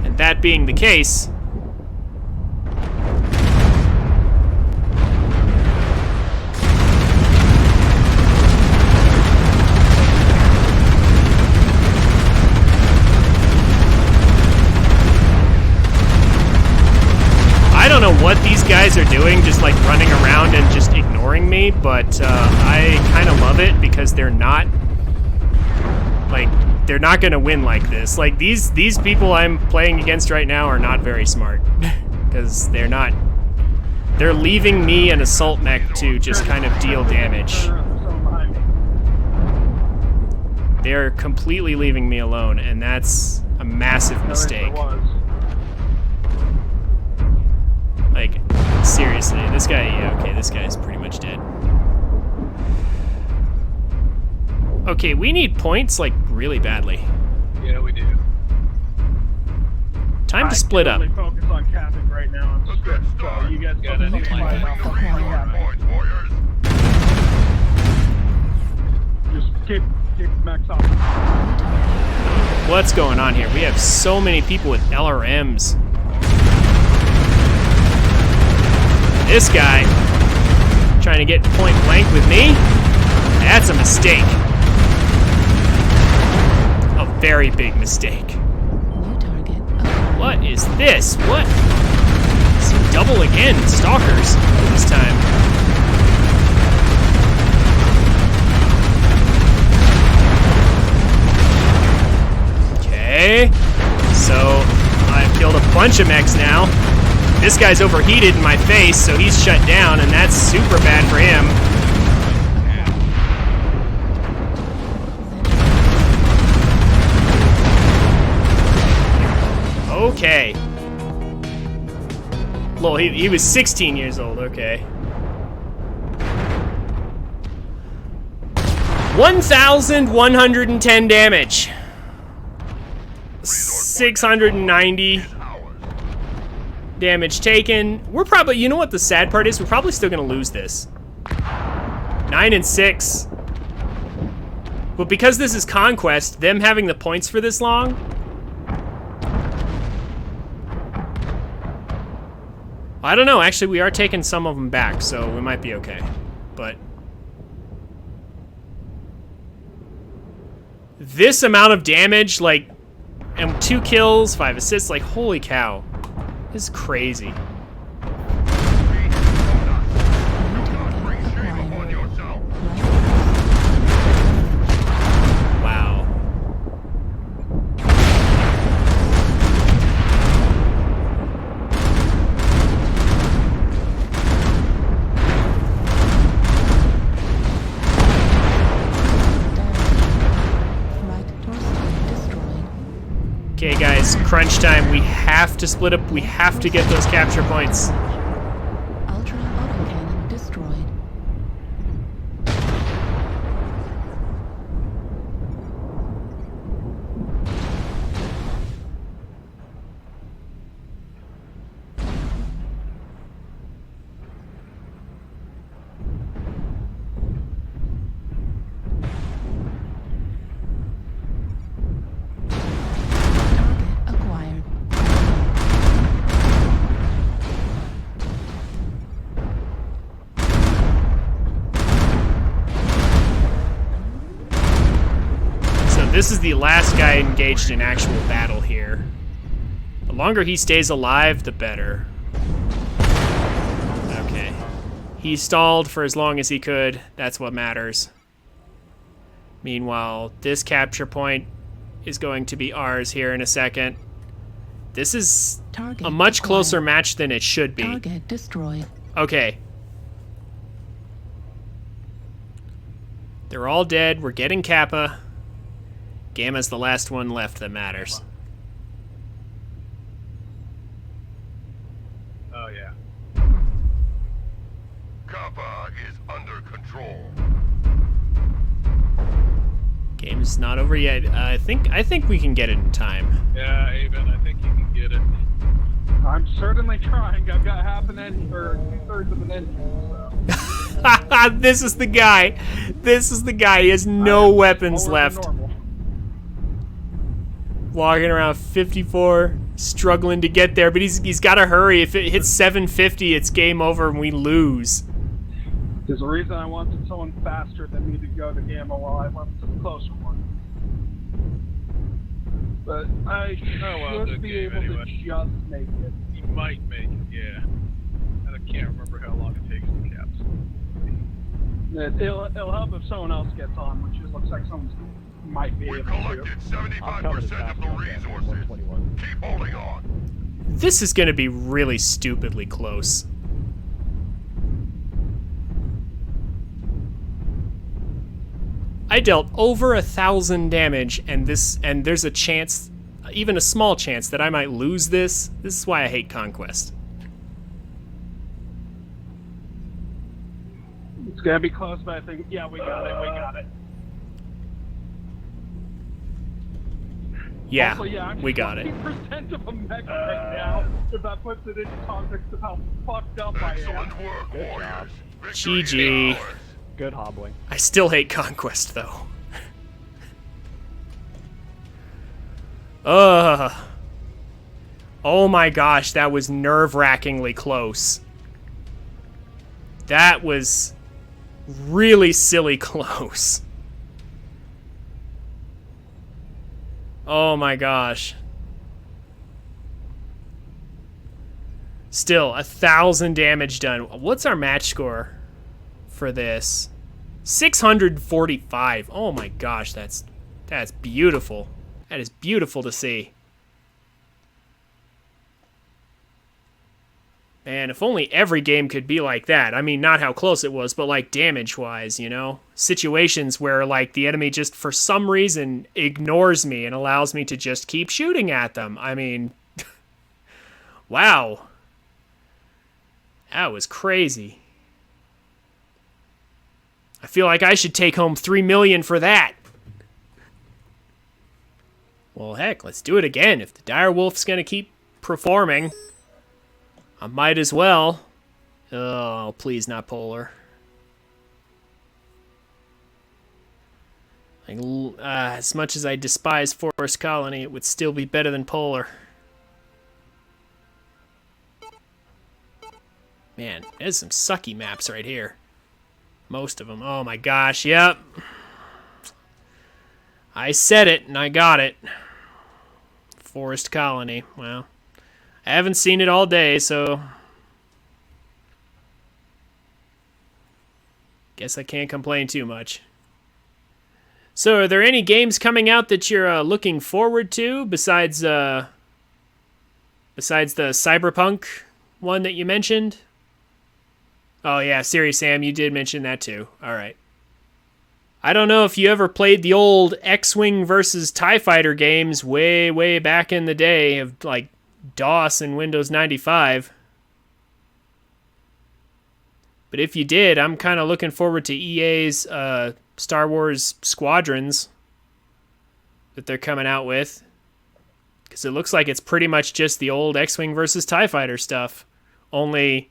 And that being the case, I don't know what these guys are doing, just like running around and just ignoring me, but I kind of love it because they're not gonna win like this. Like these people I'm playing against right now are not very smart because they're leaving me an assault mech to just kind of deal damage. They're completely leaving me alone, and that's a massive mistake. Like, seriously, this guy, yeah, okay, this guy's pretty much dead. Okay, we need points, like, really badly. Yeah, we do. Time to split up. Focus on capping right now. A good start. You guys Got it. Bring the resource points, warriors. just keep max off. What's going on here? We have so many people with LRMs. This guy trying to get point blank with me. That's a mistake. A very big mistake. New target acquired. What is this? What? See, double again. Stalkers this time. Okay. So I've killed a bunch of mechs now. This guy's overheated in my face, so he's shut down, and that's super bad for him. Okay. Lol, he was 16 years old, okay. 1,110 damage. 690 damage taken. We're probably, you know what the sad part is? We're probably still gonna lose this. 9 and 6. But because this is Conquest, them having the points for this long, I don't know. Actually, we are taking some of them back, so we might be okay. But this amount of damage, like, and 2 kills, 5 assists, like, holy cow. This is crazy. New target acquired. Yourself. Wow. Right torso destroyed. Okay, guys, crunch time. We have to split up. We have to get those capture points. Ultra autocannon destroyed. this is the last guy engaged in actual battle here. The longer he stays alive, the better. Okay. He stalled for as long as he could. That's what matters. Meanwhile, this capture point is going to be ours here in a second. This is Target a much acquired. closer match than it should be. Target destroyed. Okay. They're all dead. We're getting Kappa. Gamma's the last one left that matters. Oh, yeah. Kappa is under control. Game's not over yet. I think we can get it in time. Yeah, Avon, I think you can get it. I'm certainly trying. I've got half an engine, or 2/3 of an engine, so. This is the guy. This is the guy. He has no weapons Lower than left. normal. Walking around 54, struggling to get there, but he's got to hurry. If it hits 750, it's game over and we lose. There's a reason I wanted someone faster than me to go to Gamma while I went to the closer one. But I should be able to just make it. You might make it, yeah. And I can't remember how long it takes to caps. It'll help if someone else gets on, which it looks like someone might be We've able to. collected 75% of the resources. Keep holding on. This is going to be really stupidly close. I dealt over 1,000 damage, and there's a chance, even a small chance, that I might lose this. This is why I hate Conquest. It's gonna be close, but I think, yeah, we got it, we got it. Yeah, Also, yeah, I'm we got it. 20% of a mech right now, if that puts it into context of how fucked up I am. Excellent work, warriors. Victory GG. is ours. Good hobbling. I still hate Conquest, though. Oh my gosh, that was nerve-wrackingly close. That was really silly close. Oh my gosh. Still, 1,000 damage done. What's our match score for this? 645. Oh my gosh, that's beautiful. That is beautiful to see. Man, if only every game could be like that. I mean, not how close it was, but like damage-wise, you know? Situations where like the enemy just for some reason ignores me and allows me to just keep shooting at them. I mean, wow. That was crazy. I feel like I should take home $3 million for that. Well, heck, let's do it again. If the Dire Wolf's gonna keep performing, I might as well. Oh, please not Polar. Like, as much as I despise Forest Colony, it would still be better than Polar. Man, there's some sucky maps right here. Most of them. Oh my gosh, yep. I said it, and I got it. Forest Colony. Well, I haven't seen it all day, so guess I can't complain too much. So, are there any games coming out that you're looking forward to besides the Cyberpunk one that you mentioned? Oh yeah, Serious Sam, you did mention that too. All right. I don't know if you ever played the old X-Wing versus TIE Fighter games way, way back in the day of like DOS and Windows 95. But if you did, I'm kind of looking forward to EA's Star Wars Squadrons that they're coming out with. Because it looks like it's pretty much just the old X-Wing versus TIE Fighter stuff. Only,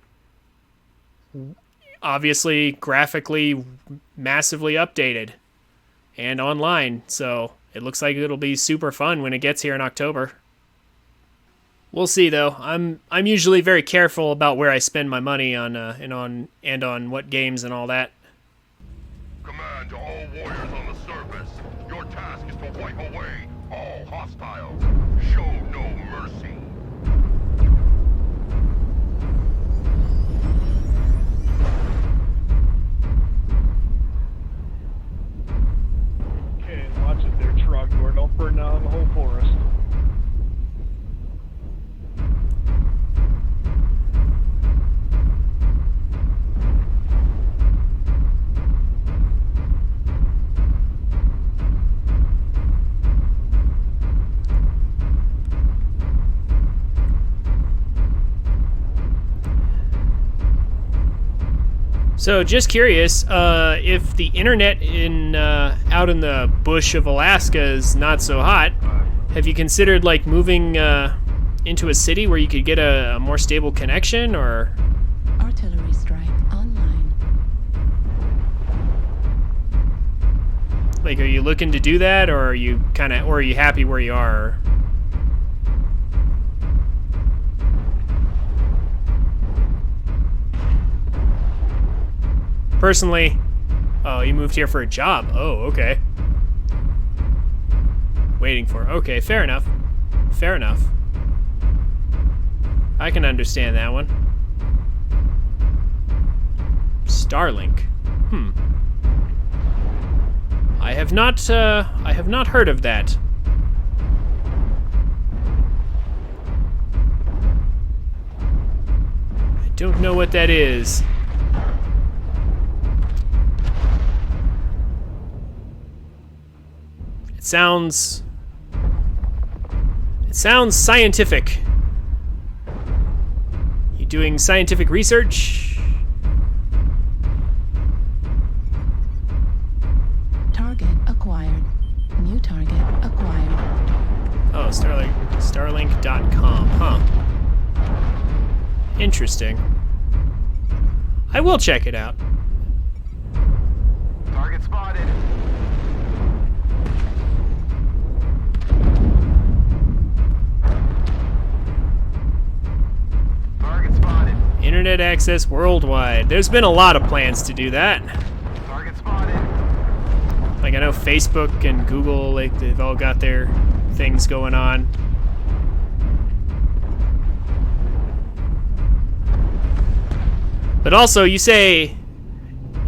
obviously, graphically massively updated. And online. So it looks like it'll be super fun when it gets here in October. We'll see, though. I'm usually very careful about where I spend my money on and on what games and all that. Command to all warriors on the surface. Your task is to wipe away all hostiles. Show no mercy. Okay, watch it there, Trogdor. Don't burn down the whole forest. So, just curious, if the internet in out in the bush of Alaska is not so hot, have you considered like moving into a city where you could get a more stable connection, or? Artillery strike online. Like, are you looking to do that, or are you or are you happy where you are? Personally, oh, you moved here for a job. Oh, okay. Waiting for, okay, fair enough. Fair enough. I can understand that one. Starlink. I have not heard of that. I don't know what that is. It sounds scientific. You doing scientific research? Target acquired. New target acquired. Oh, Starlink.com, huh? Interesting. I will check it out. Target spotted. Target spotted. Internet access worldwide. There's been a lot of plans to do that. Target spotted. Like, I know Facebook and Google, like, they've all got their things going on. But also, you say,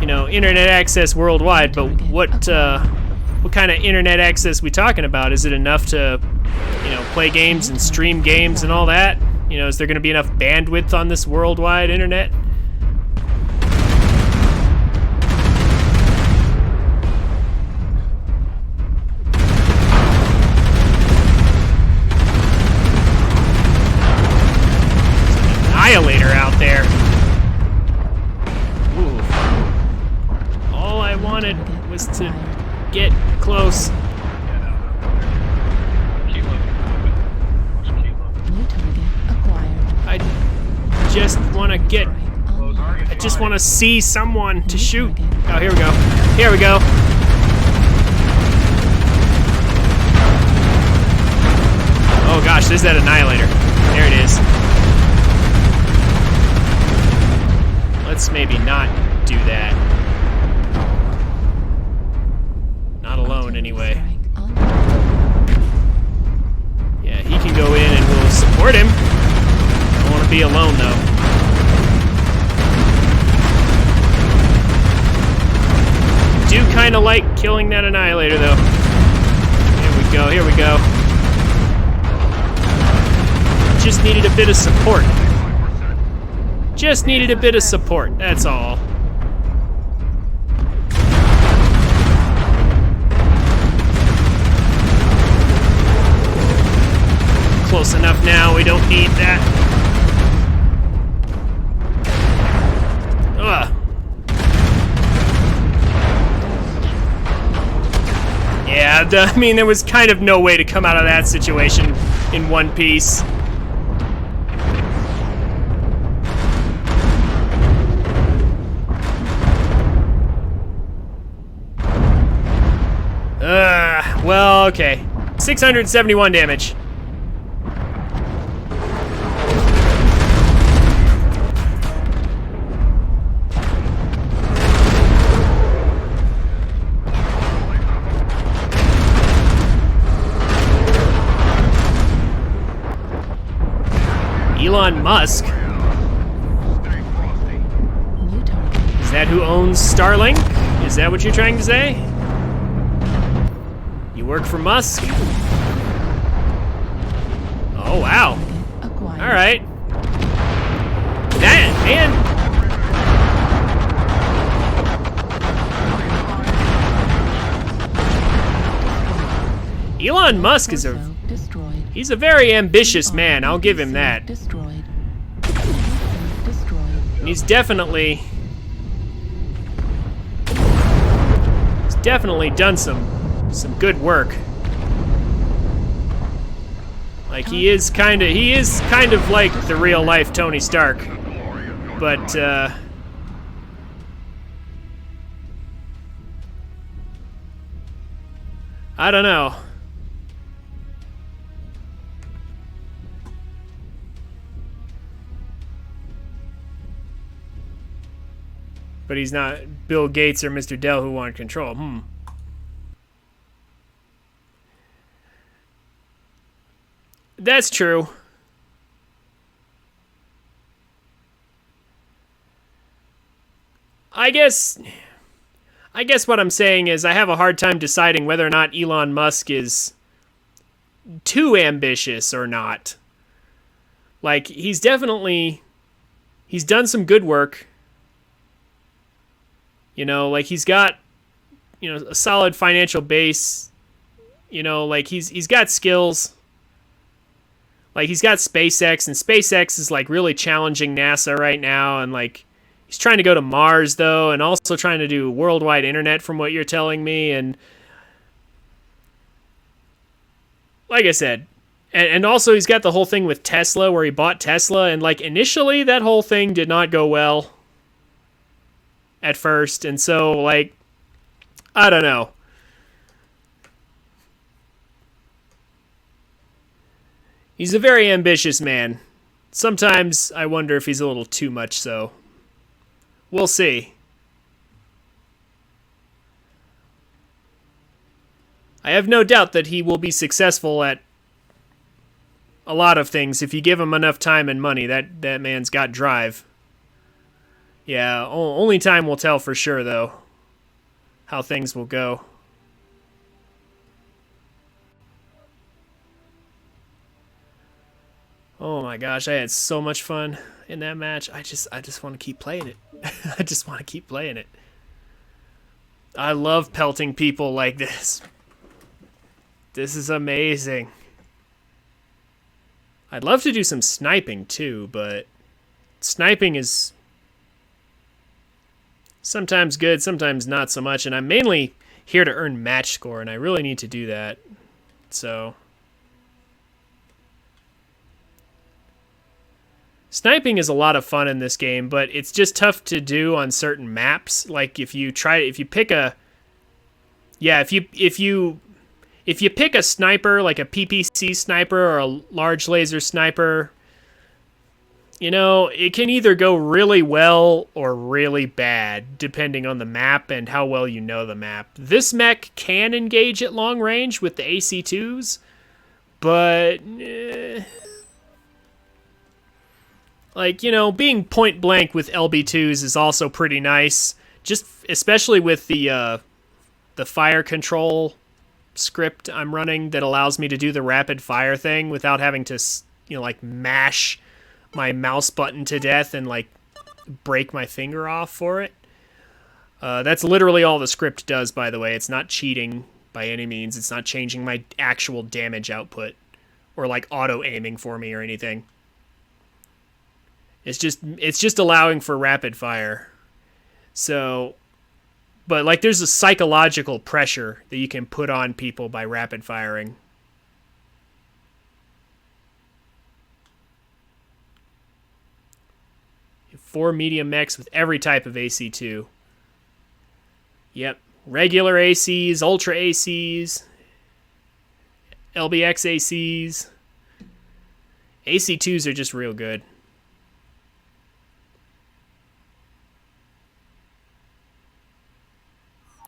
you know, internet access worldwide, but what kind of internet access we talking about? Is it enough to, you know, play games and stream games and all that? You know, is there going to be enough bandwidth on this worldwide internet? Annihilator out there. Ooh. All I wanted was to get close. New target acquired. I just want to get. Strike online. I just want to see someone to shoot. Oh, here we go. Here we go. Oh gosh, there's that Annihilator. There it is. Let's maybe not do that. Not alone, anyway. Strike online. Yeah, he can go in and we'll support him. I don't want to be alone, though. Do kind of like killing that Annihilator, though. Here we go, here we go. Just needed a bit of support. Just needed a bit of support, that's all. Close enough now, we don't need that. Ugh. Yeah, I mean, there was kind of no way to come out of that situation in one piece. Well, okay. 671 damage. Elon Musk. Stay frosty. New target. Is that who owns Starlink? Is that what you're trying to say? You work for Musk? Oh, wow. Acquired. All right. That, man. Elon Musk is Torso destroyed. he's a very ambitious man. I'll give him that. Destroyed. Destroyed. And he's definitely done some good work. Like he is kind of like the real life Tony Stark. But I don't know. But he's not Bill Gates or Mr. Dell who want control. That's true. I guess what I'm saying is I have a hard time deciding whether or not Elon Musk is too ambitious or not. Like, he's done some good work. You know, like he's got, a solid financial base. Like he's got skills. Like he's got SpaceX, and SpaceX is like really challenging NASA right now, and like he's trying to go to Mars though, and also trying to do worldwide internet from what you're telling me, and like I said, and also he's got the whole thing with Tesla where he bought Tesla, and like initially that whole thing did not go well at first, and so like I don't know. He's a very ambitious man. Sometimes I wonder if he's a little too much so. We'll see. I have no doubt that he will be successful at a lot of things if you give him enough time and money. That man's got drive. Yeah, only time will tell for sure, though, how things will go. Oh my gosh, I had so much fun in that match. I just want to keep playing it. I just want to keep playing it. I love pelting people like this. This is amazing. I'd love to do some sniping too, but sniping is sometimes good, sometimes not so much, and I'm mainly here to earn match score, and I really need to do that. So sniping is a lot of fun in this game, but it's just tough to do on certain maps. Like if you pick a sniper, like a PPC sniper or a large laser sniper, it can either go really well or really bad, depending on the map and how well you know the map. This mech can engage at long range with the AC-2s, but being point blank with LB-2s is also pretty nice, just especially with the fire control script I'm running that allows me to do the rapid fire thing without having to, mash my mouse button to death and, break my finger off for it. That's literally all the script does, by the way. It's not cheating by any means. It's not changing my actual damage output or, auto-aiming for me or anything. It's just allowing for rapid fire. So, but there's a psychological pressure that you can put on people by rapid firing. You have 4 medium mechs with every type of AC-2. Yep, regular ACs, ultra ACs, LBX ACs. AC-2s are just real good.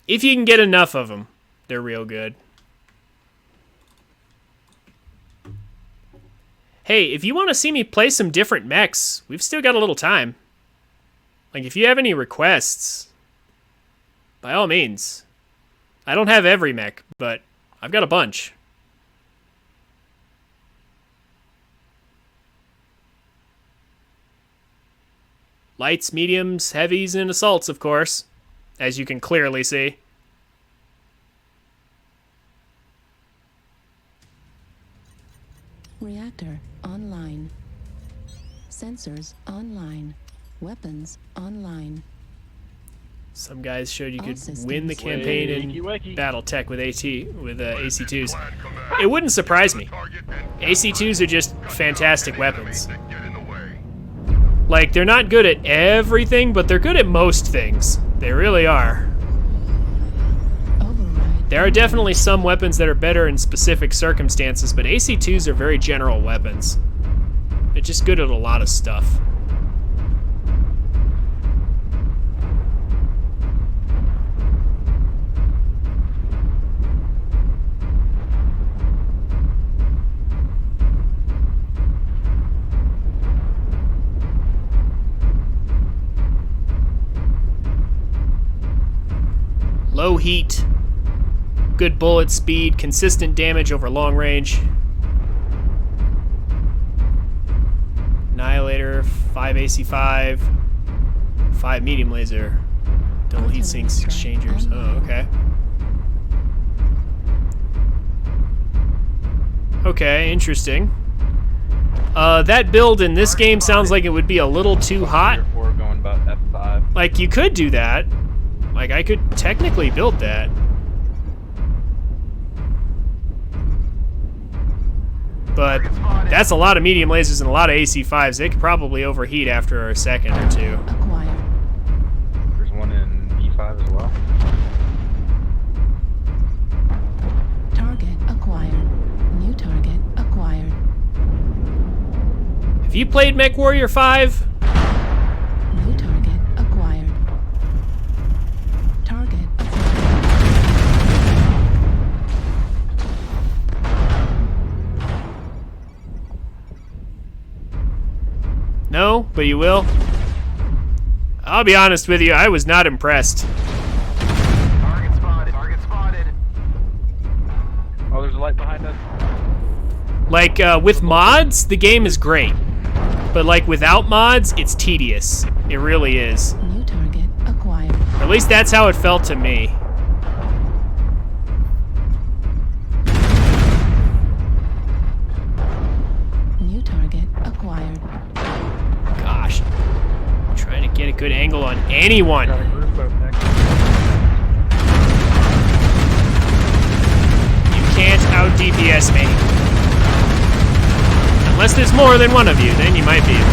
If you can get enough of them, they're real good. Hey, if you want to see me play some different mechs, we've still got a little time. Like, if you have any requests, by all means. I don't have every mech, but I've got a bunch. Lights, mediums, heavies, and assaults, of course, as you can clearly see. Reactor online. Sensors online. Weapons online. Some guys showed you All could systems. win the campaign in Wakey, wakey. BattleTech with AC2s. It wouldn't surprise me. AC2s are just fantastic weapons. Like, they're not good at everything, but they're good at most things. They really are. Override. There are definitely some weapons that are better in specific circumstances, but AC2s are very general weapons. They're just good at a lot of stuff. Low heat, good bullet speed, consistent damage over long range. Annihilator, 5 AC5, 5 medium laser, double heat sinks, exchangers. Oh, okay. Okay, interesting. That build in this game sounds like it would be a little too hot. We're going about F5. Like, you could do that. Like, I could technically build that. But that's a lot of medium lasers and a lot of AC5s. They could probably overheat after a second or two. Acquired. There's one in E5 as well. Target acquired. New target acquired. Have you played MechWarrior 5? New target acquired. Target acquired. No, but you will? I'll be honest with you, I was not impressed. Target spotted. Target spotted. Oh, there's a light behind us. Like, with mods, the game is great. But, like, without mods, it's tedious. It really is. New target acquired. At least that's how it felt to me. New target acquired. Gosh. I'm trying to get a good angle on anyone. Got a group boat next. You can't out DPS me. Unless there's more than one of you, then you might be able to.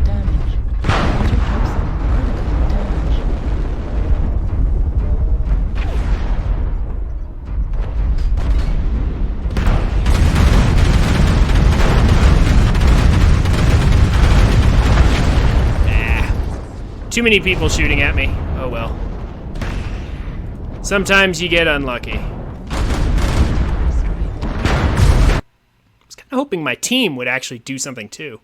Damage. Interpersonal critical damage. Too many people shooting at me. Oh well. Sometimes you get unlucky. Destroyed. I was kind of hoping my team would actually do something too.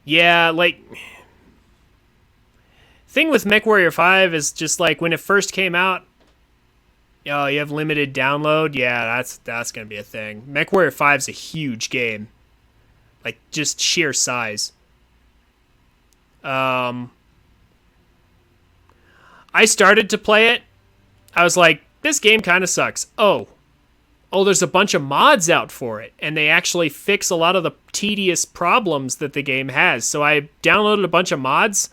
Yeah, like... Thing with MechWarrior 5 is just like when it first came out, oh, you have limited download? Yeah, that's gonna be a thing. MechWarrior 5's a huge game. Like, just sheer size. I started to play it. I was like, this game kind of sucks. Oh, there's a bunch of mods out for it, and they actually fix a lot of the tedious problems that the game has. So I downloaded a bunch of mods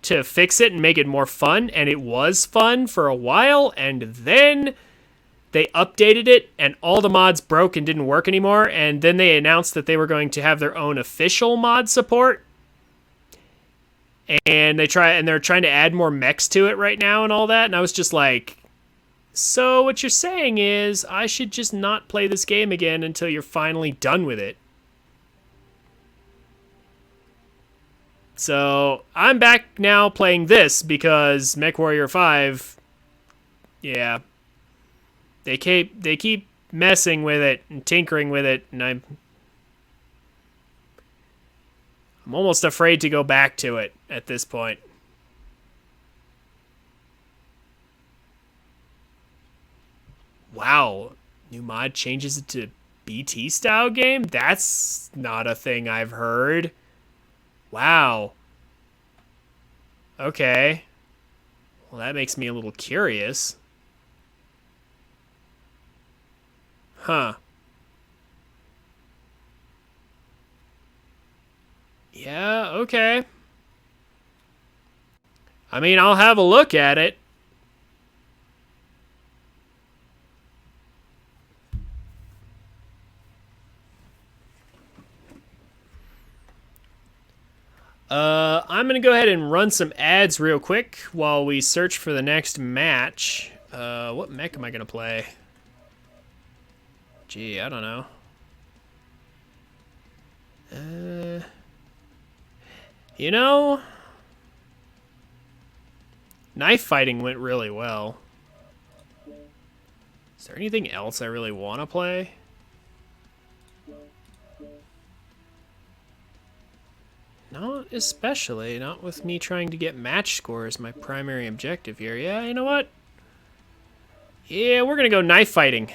to fix it and make it more fun, and it was fun for a while, and then they updated it, and all the mods broke and didn't work anymore, and then they announced that they were going to have their own official mod support. And they're trying to add more mechs to it right now and all that. And I was just like, so what you're saying is I should just not play this game again until you're finally done with it. So I'm back now playing this because MechWarrior 5, yeah, they keep messing with it and tinkering with it, and I'm almost afraid to go back to it at this point. Wow, new mod changes it to BT style game? That's not a thing I've heard. Wow. Okay. Well, that makes me a little curious. Huh. Yeah, okay. I mean, I'll have a look at it. I'm going to go ahead and run some ads real quick while we search for the next match. What mech am I going to play? Gee, I don't know. You know, knife fighting went really well. Is there anything else I really want to play? Not especially. Not with me trying to get match score as my primary objective here. Yeah, you know what? Yeah, we're gonna go knife fighting.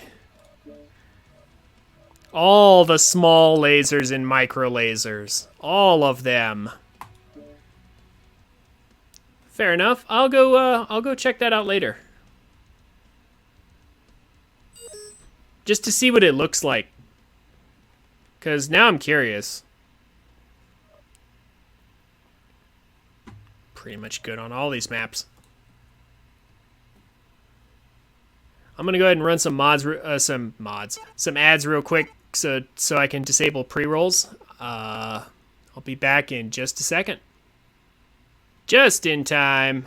All the small lasers and micro lasers. All of them. Fair enough. I'll go check that out later. Just to see what it looks like. 'Cause now I'm curious. Pretty much good on all these maps. I'm gonna go ahead and run some some ads real quick, so I can disable pre-rolls. I'll be back in just a second. Just in time.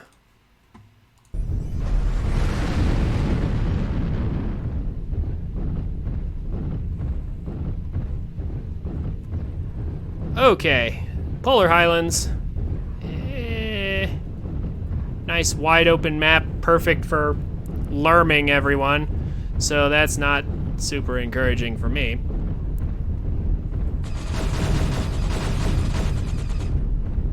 Okay, Polar Highlands. Nice wide open map, perfect for lerming everyone. So that's not super encouraging for me.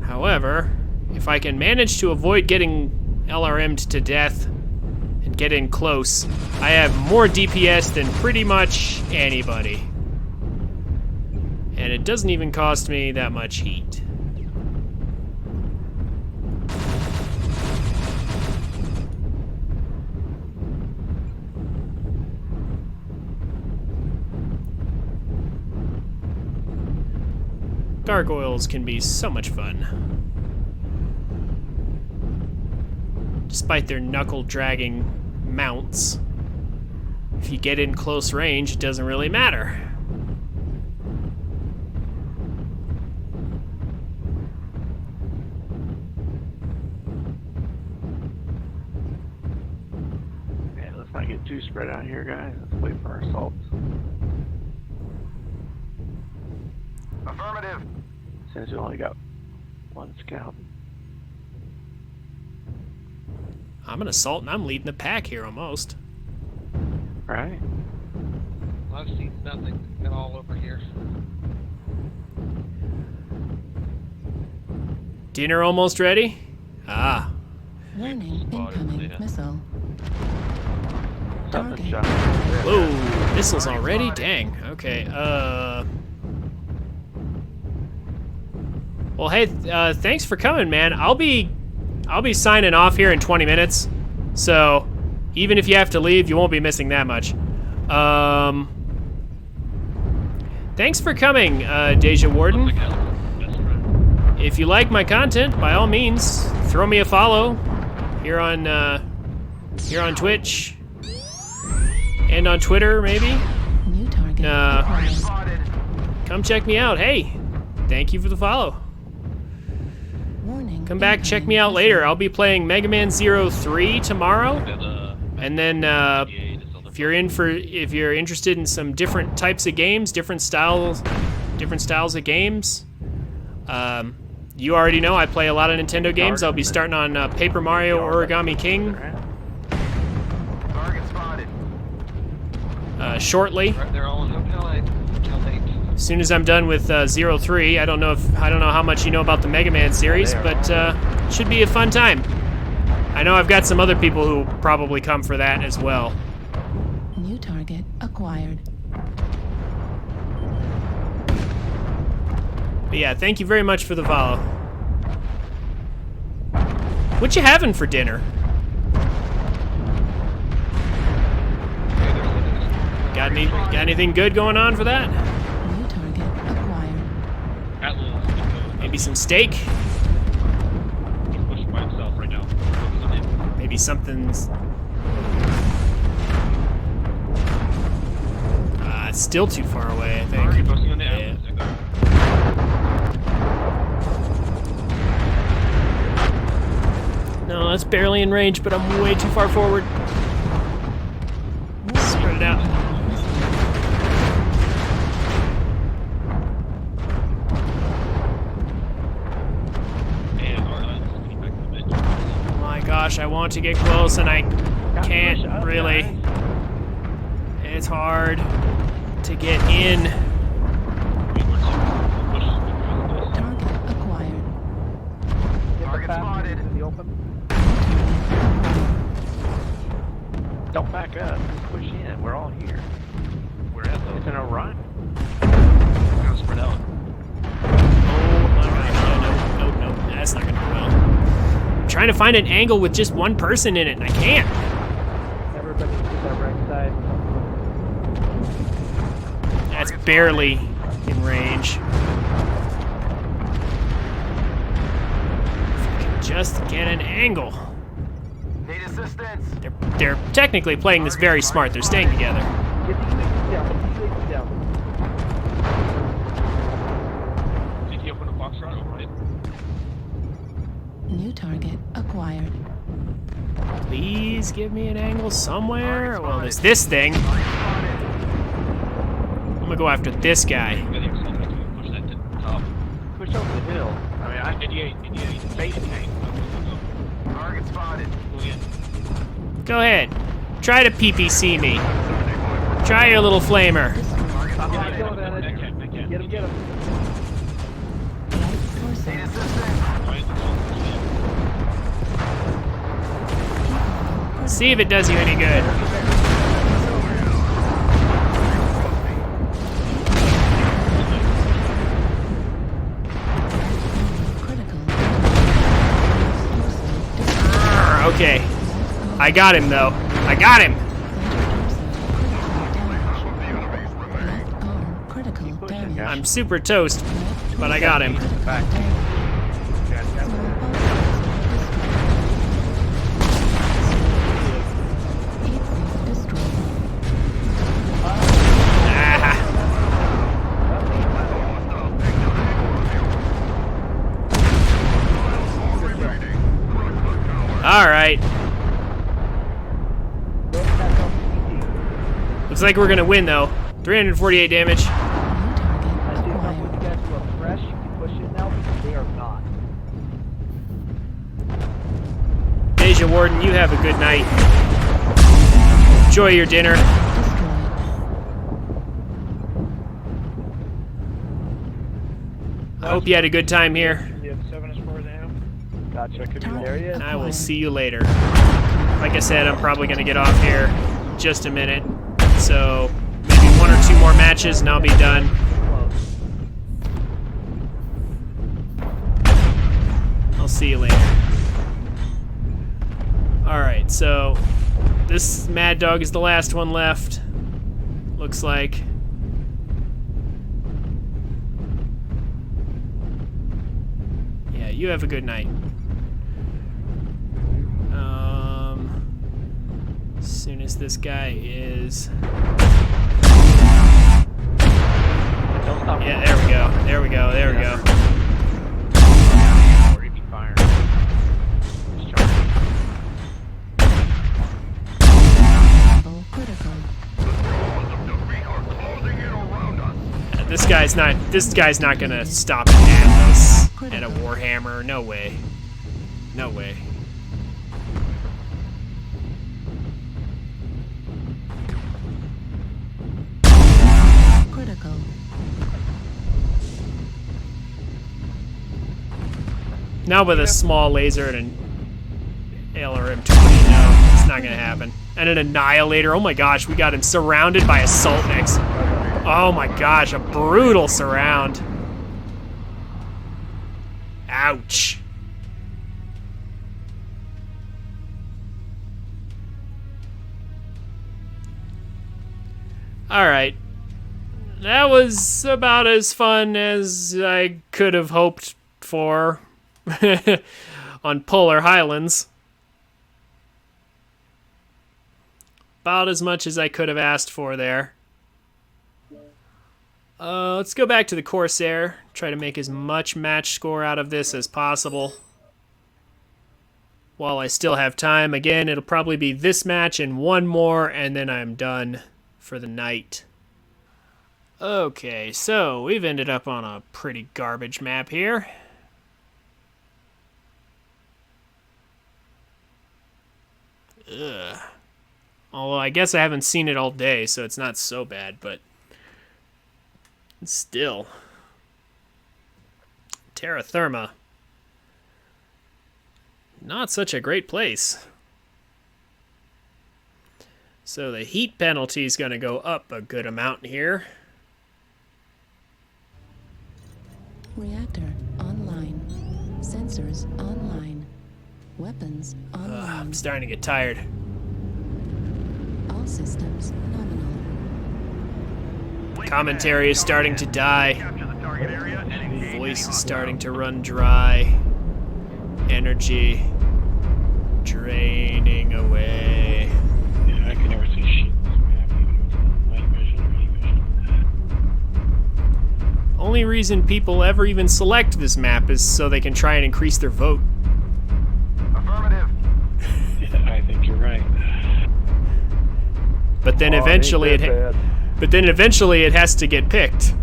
However, if I can manage to avoid getting LRM'd to death and get in close, I have more DPS than pretty much anybody. And it doesn't even cost me that much heat. Gargoyles can be so much fun. Despite their knuckle-dragging mounts, if you get in close range, it doesn't really matter. Yeah, let's not get too spread out here, guys. Let's wait for our assaults. Affirmative. Since we only got one scout. I'm an assault and I'm leading the pack here almost. Right? I've seen nothing at all over here. Dinner almost ready? Ah. Warning, incoming missile. Something Target. shot. Whoa, missiles already? Dang. Okay, well, hey, thanks for coming, man. I'll be signing off here in 20 minutes. So, even if you have to leave, you won't be missing that much. Thanks for coming, Deja Warden. If you like my content, by all means, throw me a follow here on Twitch and on Twitter, maybe. New target acquired. Come check me out. Hey, thank you for the follow. Warning, Come back, check incoming me out missile. later. I'll be playing Mega Man 03 tomorrow, and then if you're interested in some different types of games, different styles of games, You already know I play a lot of Nintendo games. I'll be starting on Paper Mario Origami King Target spotted. shortly. They're all in Hotel 8. Hotel 8. As soon as I'm done with 03, I don't know how much you know about the Mega Man series, but it should be a fun time. I know I've got some other people who probably come for that as well. New target acquired. But yeah, thank you very much for the follow. What you having for dinner? Got anything good going on for that? New target acquired. Maybe some steak? He's pushing by himself right now. Focus on him. Maybe something's... it's still too far away, I think. Alright, focusing on the Yeah. apples. No, that's barely in range, but I'm way too far forward. Spread it out. Oh my gosh, I want to get close and I can't really. It's hard to get in. Target acquired. Target spotted. In the open. Don't back up. Just push in. We're all here. We're at It's an Orion. We're gonna spread out. Oh my gosh, nope, that's not gonna go well. I'm trying to find an angle with just one person in it, and I can't. Everybody to the right side. That's barely in range. If I can just get an angle. Need assistance. They're technically playing this very smart. They're staying together. Get the UAV down. Get the UAV down. Did he open a box right over it? New target acquired. Please give me an angle somewhere. Well, there's this thing. I'm gonna go after this guy. You got the accelerator to push that to the top. Push over the hill. I mean, I 88, base tank. Go. Target spotted. Go in. Go ahead. Try to PPC me. Try your little flamer. Get him, get him. Light source Need on. assistance. See if it does you any good. Critical. Okay. I got him, though. I got him. Left arm critical damage. I'm super toast, but I got him. Ah. All right. Looks like we're gonna win, though. 348 damage. New target I did not acquired. put you guys to a fresh. You can push it now because they are not. Deja Warden, you have a good night. Enjoy your dinner. Destroyed. I hope you had a good time here. You have 7 as far as I am. Gotcha. There he is. I will see you later. Like I said, I'm probably gonna get off here in just a minute. So maybe 1 or 2 more matches and I'll be done. I'll see you later. Alright, so this Mad Dog is the last one left. Looks like. Yeah, you have a good night. As soon as this guy is... Yeah, there we go. There we go. There we go. Or he'd be firing. Just trying Critical. This guy's not gonna stop Atlas. And a Warhammer. No way. No way. Critical. Not with a small laser and an LRM-20. No, it's not gonna happen. And an Annihilator. Oh my gosh, we got him surrounded by assault mechs. Oh my gosh, a brutal surround. Ouch. Alright. That was about as fun as I could have hoped for on Polar Highlands. About as much as I could have asked for there. Let's go back to the Corsair. Try to make as much match score out of this as possible. While I still have time. Again, it'll probably be this match and one more, and then I'm done for the night. Okay, so we've ended up on a pretty garbage map here. Ugh. Although I guess I haven't seen it all day, so it's not so bad, but still. Terra Firma. Not such a great place. So the heat penalty is going to go up a good amount here. Reactor online. Sensors online. Weapons online. I'm starting to get tired. All systems nominal. Commentary is starting to die. Voice is starting to run dry. Energy draining away. Yeah, I can never see shit in this map, even with night vision or heat vision. Only reason people ever even select this map is so they can try and increase their vote. Affirmative. Yeah, I think you're right. But then eventually it has to get picked.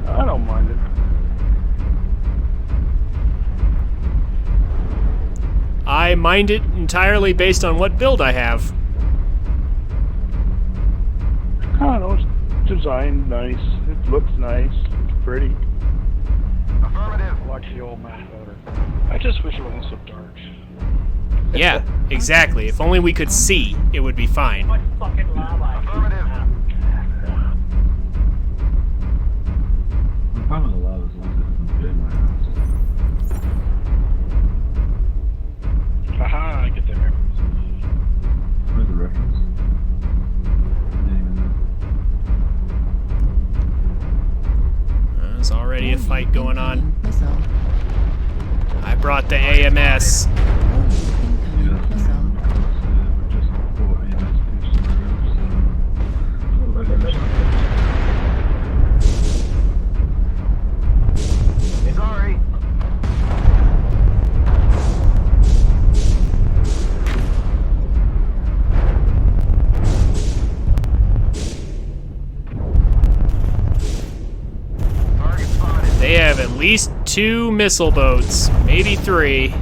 I don't mind it. I mind it entirely based on what build I have. I don't know, it's designed nice. It looks nice. It's pretty. Affirmative. I like the old map better. I just wish it wasn't so dark. Yeah, exactly. If only we could see, it would be fine. Affirmative. I'm fine with the lava as long as it doesn't fit my house. Haha, I get that reference. Where's the reference? I didn't even know. There's already a fight going on. Missile. I brought the AMS. Incoming missile. We're just before AMS pitched Sorry. Target spotted. They have at least 2 missile boats, maybe 3.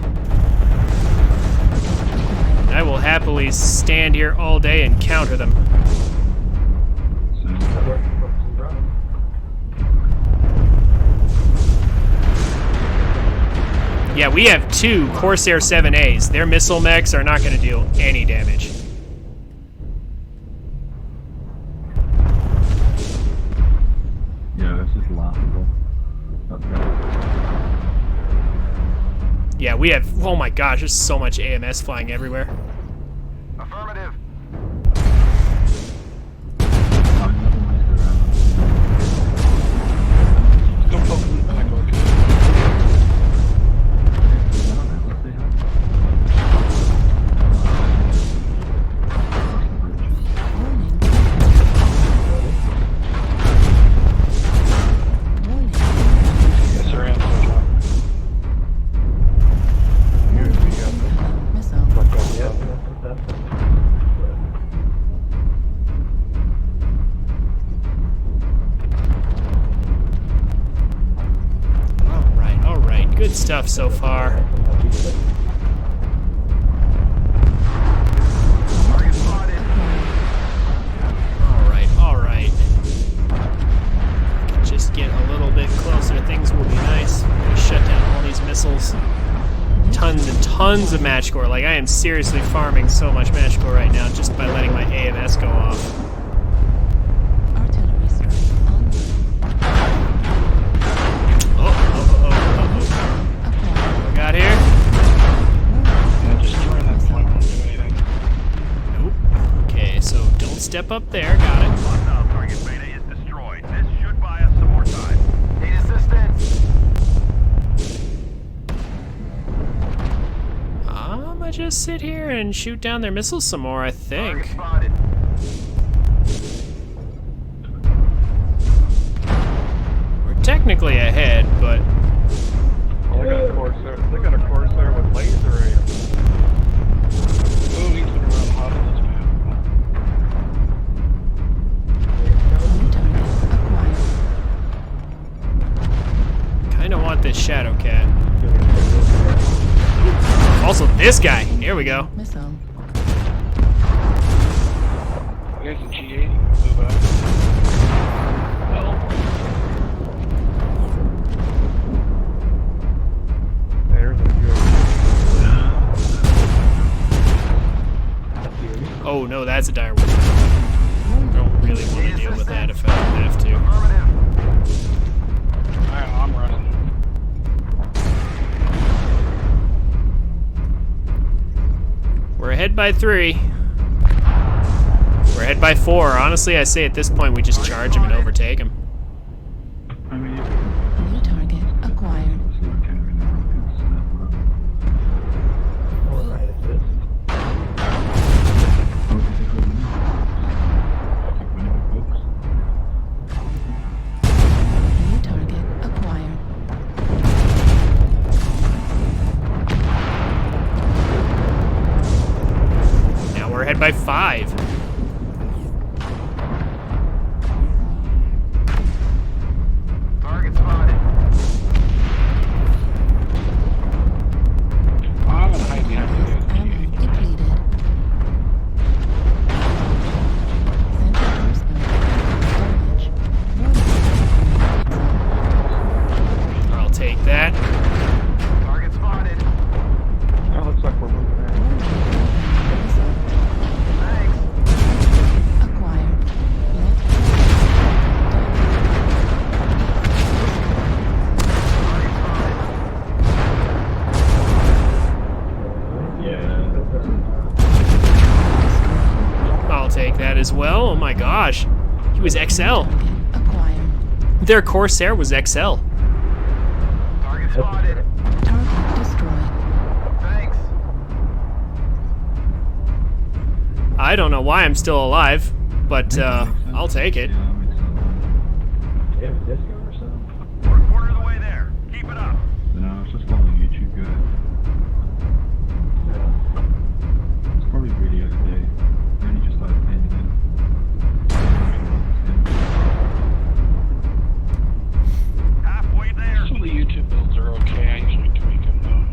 I will happily stand here all day and counter them. Yeah, we have 2 Corsair 7As. Their missile mechs are not going to do any damage. Yeah, that's just laughable. Yeah, we have... Oh my gosh, there's so much AMS flying everywhere. Affirmative. Don't poke in the back, okay? Warning. Yes, sir, and so job. Incoming missile. Fuck off. Good stuff so far. All right. Just get a little bit closer, things will be nice. Shut down all these missiles. Tons and tons of match score. Like, I am seriously farming so much match score right now just by letting my AMS go off. Artillery strike on. Oh. What we got here? Yeah, just throwing that point won't do anything. Nope. Okay, so don't step up there. Got it. Hostile target beta is destroyed. This should buy us some more time. Need assistance. I'm gonna just sit here and shoot down their missiles some more, I think. Spotted. We're technically ahead, but Oh, they got a Corsair. They got a Corsair with laser ray. Oh, he's been around hot on this map. New target acquired. kind of want this Shadow Cat. Also, this guy. Here we go. Missile. There's a G80. Move out. Well, There's a good. Oh no, that's a dire wolf. Don't really want to deal with that if I don't have to. I'm running. We're ahead by 3. We're ahead by 4. Honestly, I say at this point we just charge him and overtake him. I mean, New target acquired. New target acquired. Now we're ahead by 5. Target spotted. I'm gonna hide behind the Ammo depleted. Central personnel. I'll take that. Target spotted. That looks like we're moving there. Thanks. Acquired. I'll take that as well. Oh my gosh. He was XL. Acquired. Their Corsair was XL. Target spotted. Target destroyed. Thanks. I don't know why I'm still alive, but I'll take it. We're a quarter of the way there. Keep it up. No, it's just following YouTube guide. It's probably really out of date. I only just started painting it. Halfway there. Some of the YouTube builds are okay. I usually tweak them though.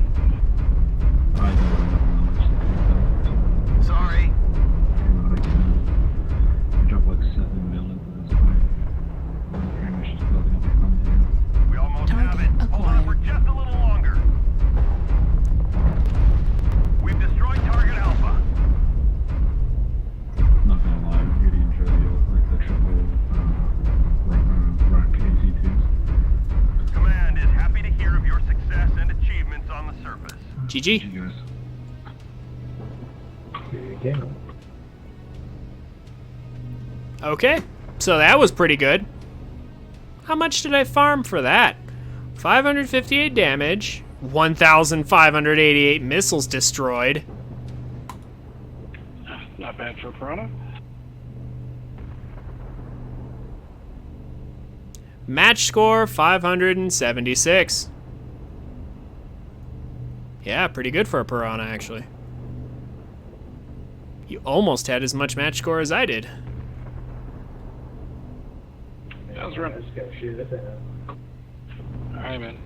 I don't know. Sorry. We dropped like 7 million at this point. Pretty much just building up the content. We almost have Target it. Hold on for acquired. just a little longer. We've destroyed target Alpha. Not gonna lie, I really enjoy the triple rack AC2s. Command is happy to hear of your success and achievements on the surface. GG. You guys. Okay, so that was pretty good. How much did I farm for that? 558 damage, 1,588 missiles destroyed. Not bad for a Piranha. Match score 576. Yeah, pretty good for a Piranha, actually. You almost had as much match score as I did. I was running. Alright, man.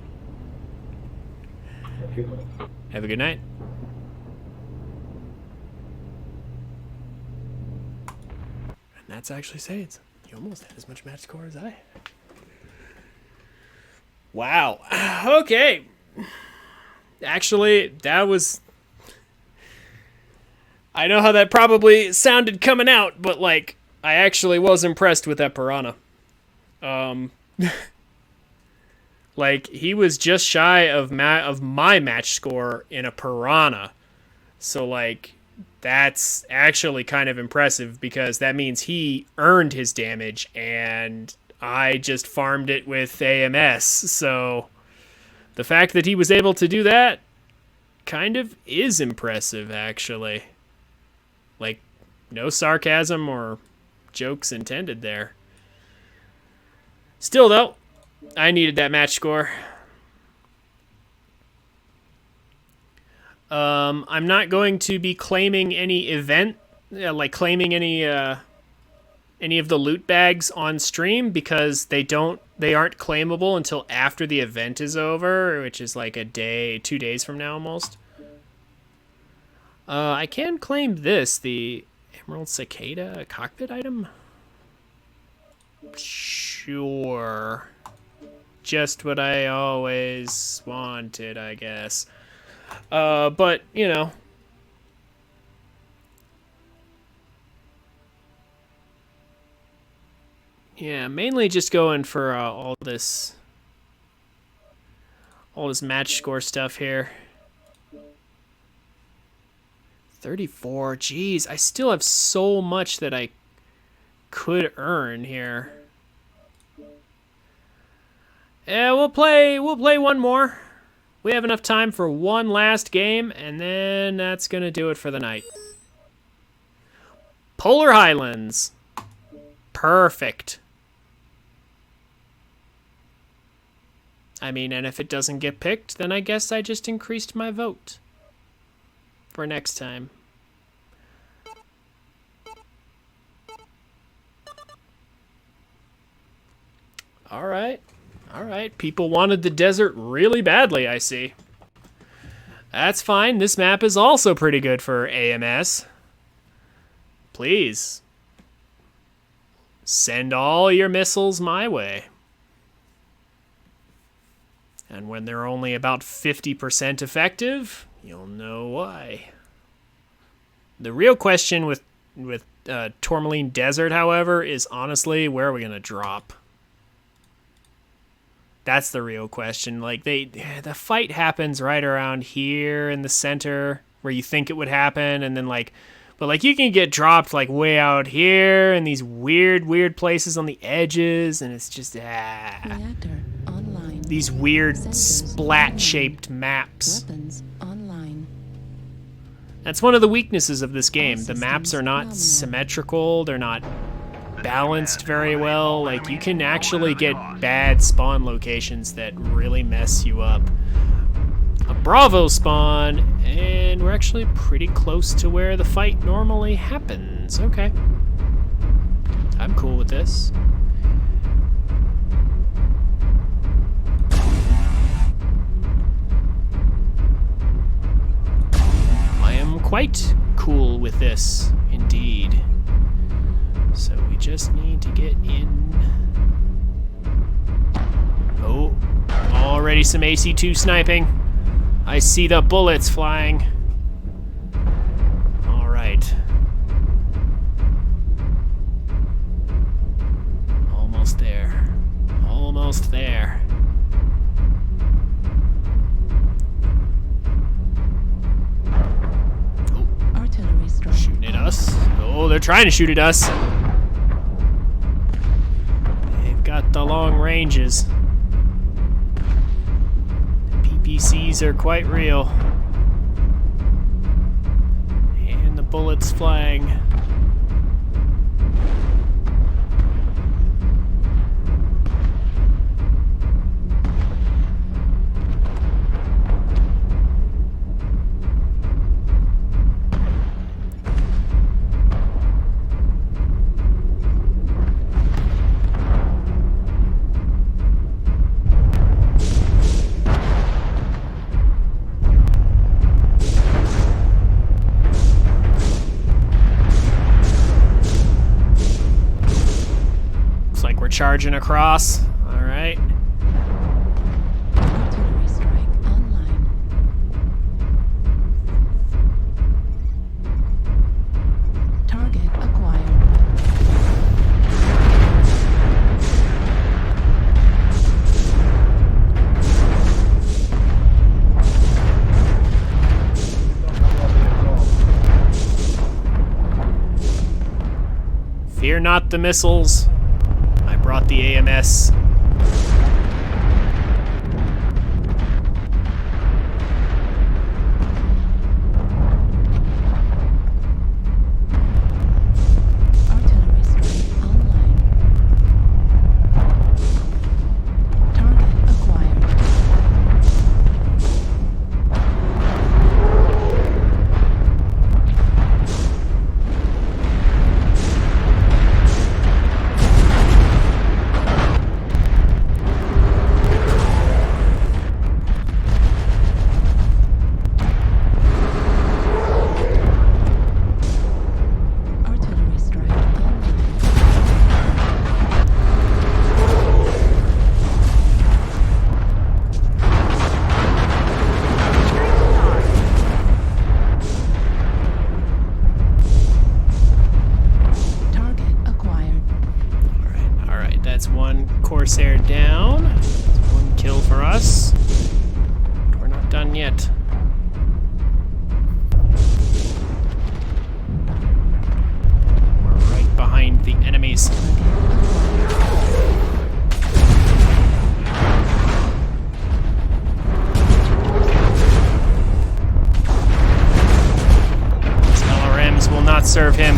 Have a good night. And that's actually Sades. You almost had as much match score as I had. Wow. Okay. Actually, that was... I know how that probably sounded coming out, but, like, I actually was impressed with that Piranha. Like, he was just shy of my match score in a Piranha. So, like, that's actually kind of impressive because that means he earned his damage and I just farmed it with AMS. So, the fact that he was able to do that kind of is impressive, actually. Like, no sarcasm or jokes intended there. Still, though, I needed that match score. I'm not going to be claiming any event, claiming any of the loot bags on stream because they aren't claimable until after the event is over, which is like 2 days from now almost. I can claim this, the Emerald Cicada cockpit item. Sure. Just what I always wanted, I guess. But, you know. Yeah, mainly just going for all this match score stuff here. 34. Jeez, I still have so much that I could earn here. Yeah, we'll play one more. We have enough time for one last game, and then that's gonna do it for the night. Polar Highlands. Perfect. I mean, and if it doesn't get picked, then I guess I just increased my vote for next time. All right. All right. People wanted the desert really badly, I see. That's fine. This map is also pretty good for AMS. Please. Send all your missiles my way. And when they're only about 50% effective, you'll know why. The real question with Tourmaline Desert, however, is honestly, where are we going to drop? That's the real question. Like, the fight happens right around here in the center where you think it would happen, and then, like, but, like, you can get dropped, like, way out here in these weird places on the edges, and it's just, Reactor online. These weird Sensors splat-shaped online. maps. Weapons online. That's one of the weaknesses of this game. All The maps are not systems symmetrical. They're not balanced very well. Like, you can actually get bad spawn locations that really mess you up. A Bravo spawn, and we're actually pretty close to where the fight normally happens. Okay. I'm cool with this. I am quite cool with this, indeed. So we just need to get in. Oh, already some AC2 sniping. I see the bullets flying. All right. Almost there. Almost there. Artillery strike. Shooting at us. Oh, they're trying to shoot at us. They've got the long ranges. PPCs are quite real. And the bullets flying. charging across. All right. Artillery strike online. Target acquired. Fear not the missiles. I brought the AMS. Artillery strike online. Target acquired. Artillery strike online. Target acquired. All right, that's one Corsair down. That's one kill for us. We're not done yet. We're right behind the enemies. These LRMs will not serve him.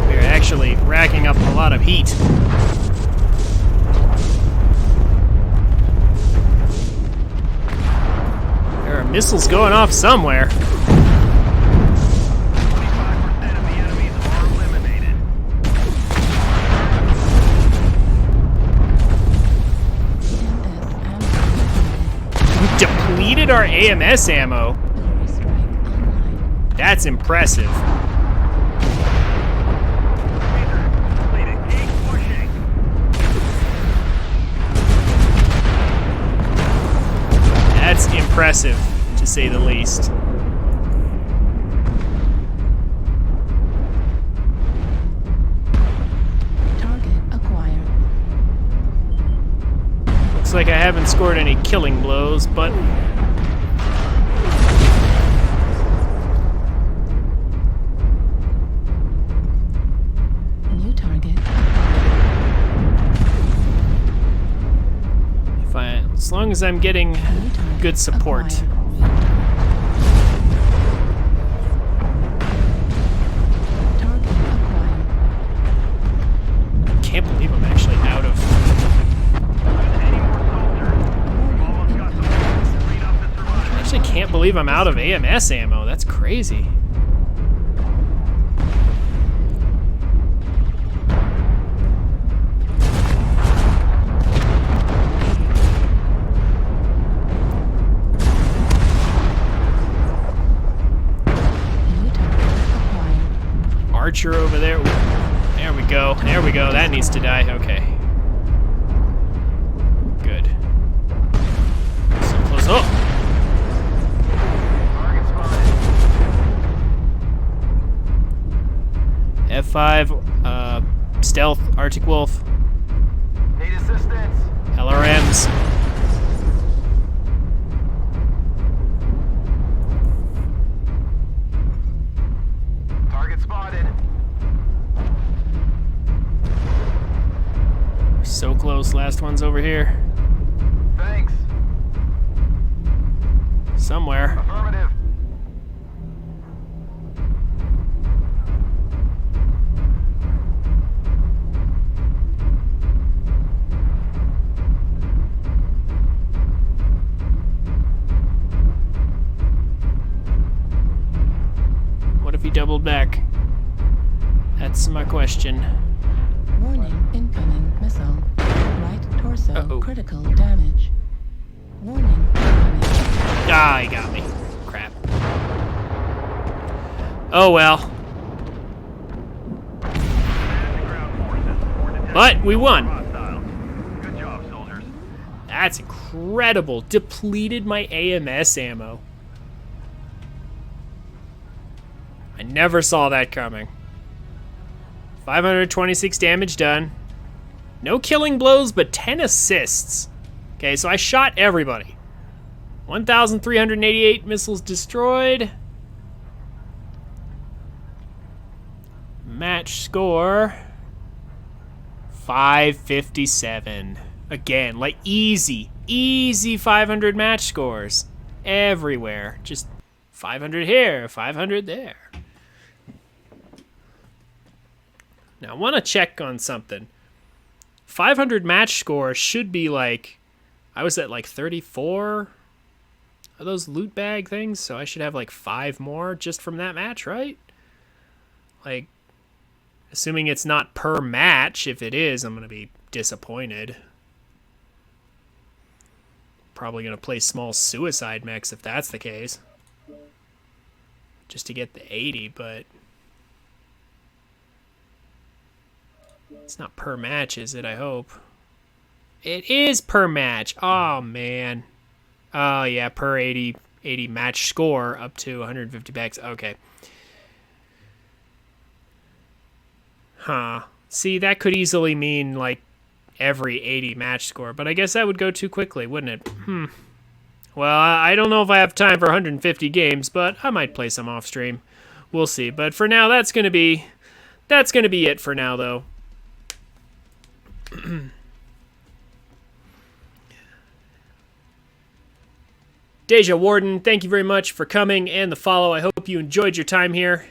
We're actually racking up a lot of heat. There are missiles going off somewhere. 25% of the enemies are eliminated. MS ammo. Depleted our AMS ammo. Artillery strike online. That's impressive. Completed. Keep pushing. That's impressive, to say the least. Target acquired. Looks like I haven't scored any killing blows, but New target. as long as I'm getting New target good support. acquired. Target acquired. Can't believe I'm actually out of. Any more soldiers? Almost got some more. Clean up and survive. I actually can't believe I'm out of AMS ammo. That's crazy. New target acquired. Archer over there. There we go. There we go. That needs to die. Okay. Good. So close. Oh! Target spotted. F5, stealth, Arctic Wolf, Need assistance. LRMs. Target spotted. So close. Last one's over here. Thanks. Somewhere. Affirmative. What if he doubled back? That's my question. Warning, incoming missile. Right torso, Uh-oh. critical damage. Warning, incoming Ah, he got me. Crap. Oh well. But we won. Good job, soldiers. That's incredible. Depleted my AMS ammo. I never saw that coming. 526 damage done. No killing blows, but 10 assists. Okay, so I shot everybody. 1,388 missiles destroyed. Match score 557. Again, like easy 500 match scores everywhere. Just 500 here, 500 there. Now, I want to check on something. 500 match score should be like, I was at like 34 of those loot bag things, so I should have like 5 more just from that match, right? Like, assuming it's not per match. If it is, I'm going to be disappointed. Probably going to play small suicide mechs if that's the case. Just to get the 80, but it's not per match, is it? I hope. It is per match. Oh, man. Oh, yeah, per 80 match score up to 150 bucks. Okay. Huh. See, that could easily mean, like, every 80 match score, but I guess that would go too quickly, wouldn't it? Well, I don't know if I have time for 150 games, but I might play some off stream. We'll see. But for now, that's gonna be it for now, though. Deja Warden, thank you very much for coming and the follow. I hope you enjoyed your time here.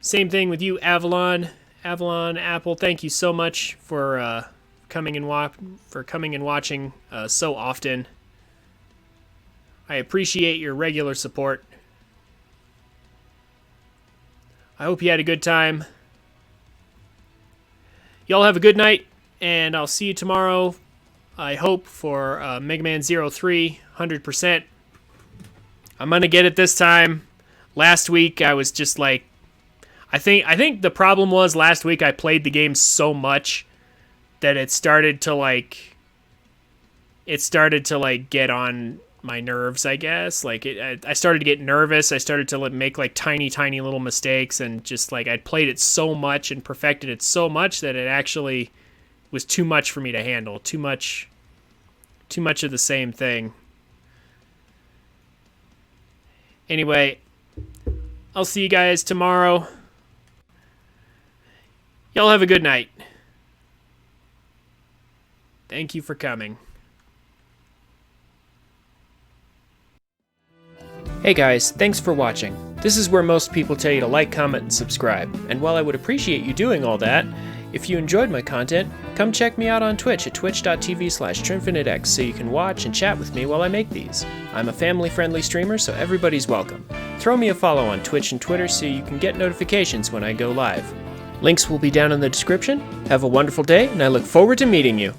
Same thing with you, Avalon Apple. Thank you so much for coming and watching so often. I appreciate your regular support. I hope you had a good time. Y'all have a good night, and I'll see you tomorrow, I hope, for Mega Man 03, 100%. I'm going to get it this time. Last week, I was just like, I think the problem was last week I played the game so much that it started to get on my nerves, I guess. Like, I started to get nervous. I started to make like tiny little mistakes, and just like I'd played it so much and perfected it so much that it actually was too much for me to handle. Too much of the same thing. Anyway, I'll see you guys tomorrow. Y'all have a good night. Thank you for coming. Hey guys, thanks for watching. This is where most people tell you to like, comment, and subscribe. And while I would appreciate you doing all that, if you enjoyed my content, come check me out on Twitch at twitch.tv/TrinfiniteX so you can watch and chat with me while I make these. I'm a family-friendly streamer, so everybody's welcome. Throw me a follow on Twitch and Twitter so you can get notifications when I go live. Links will be down in the description. Have a wonderful day, and I look forward to meeting you.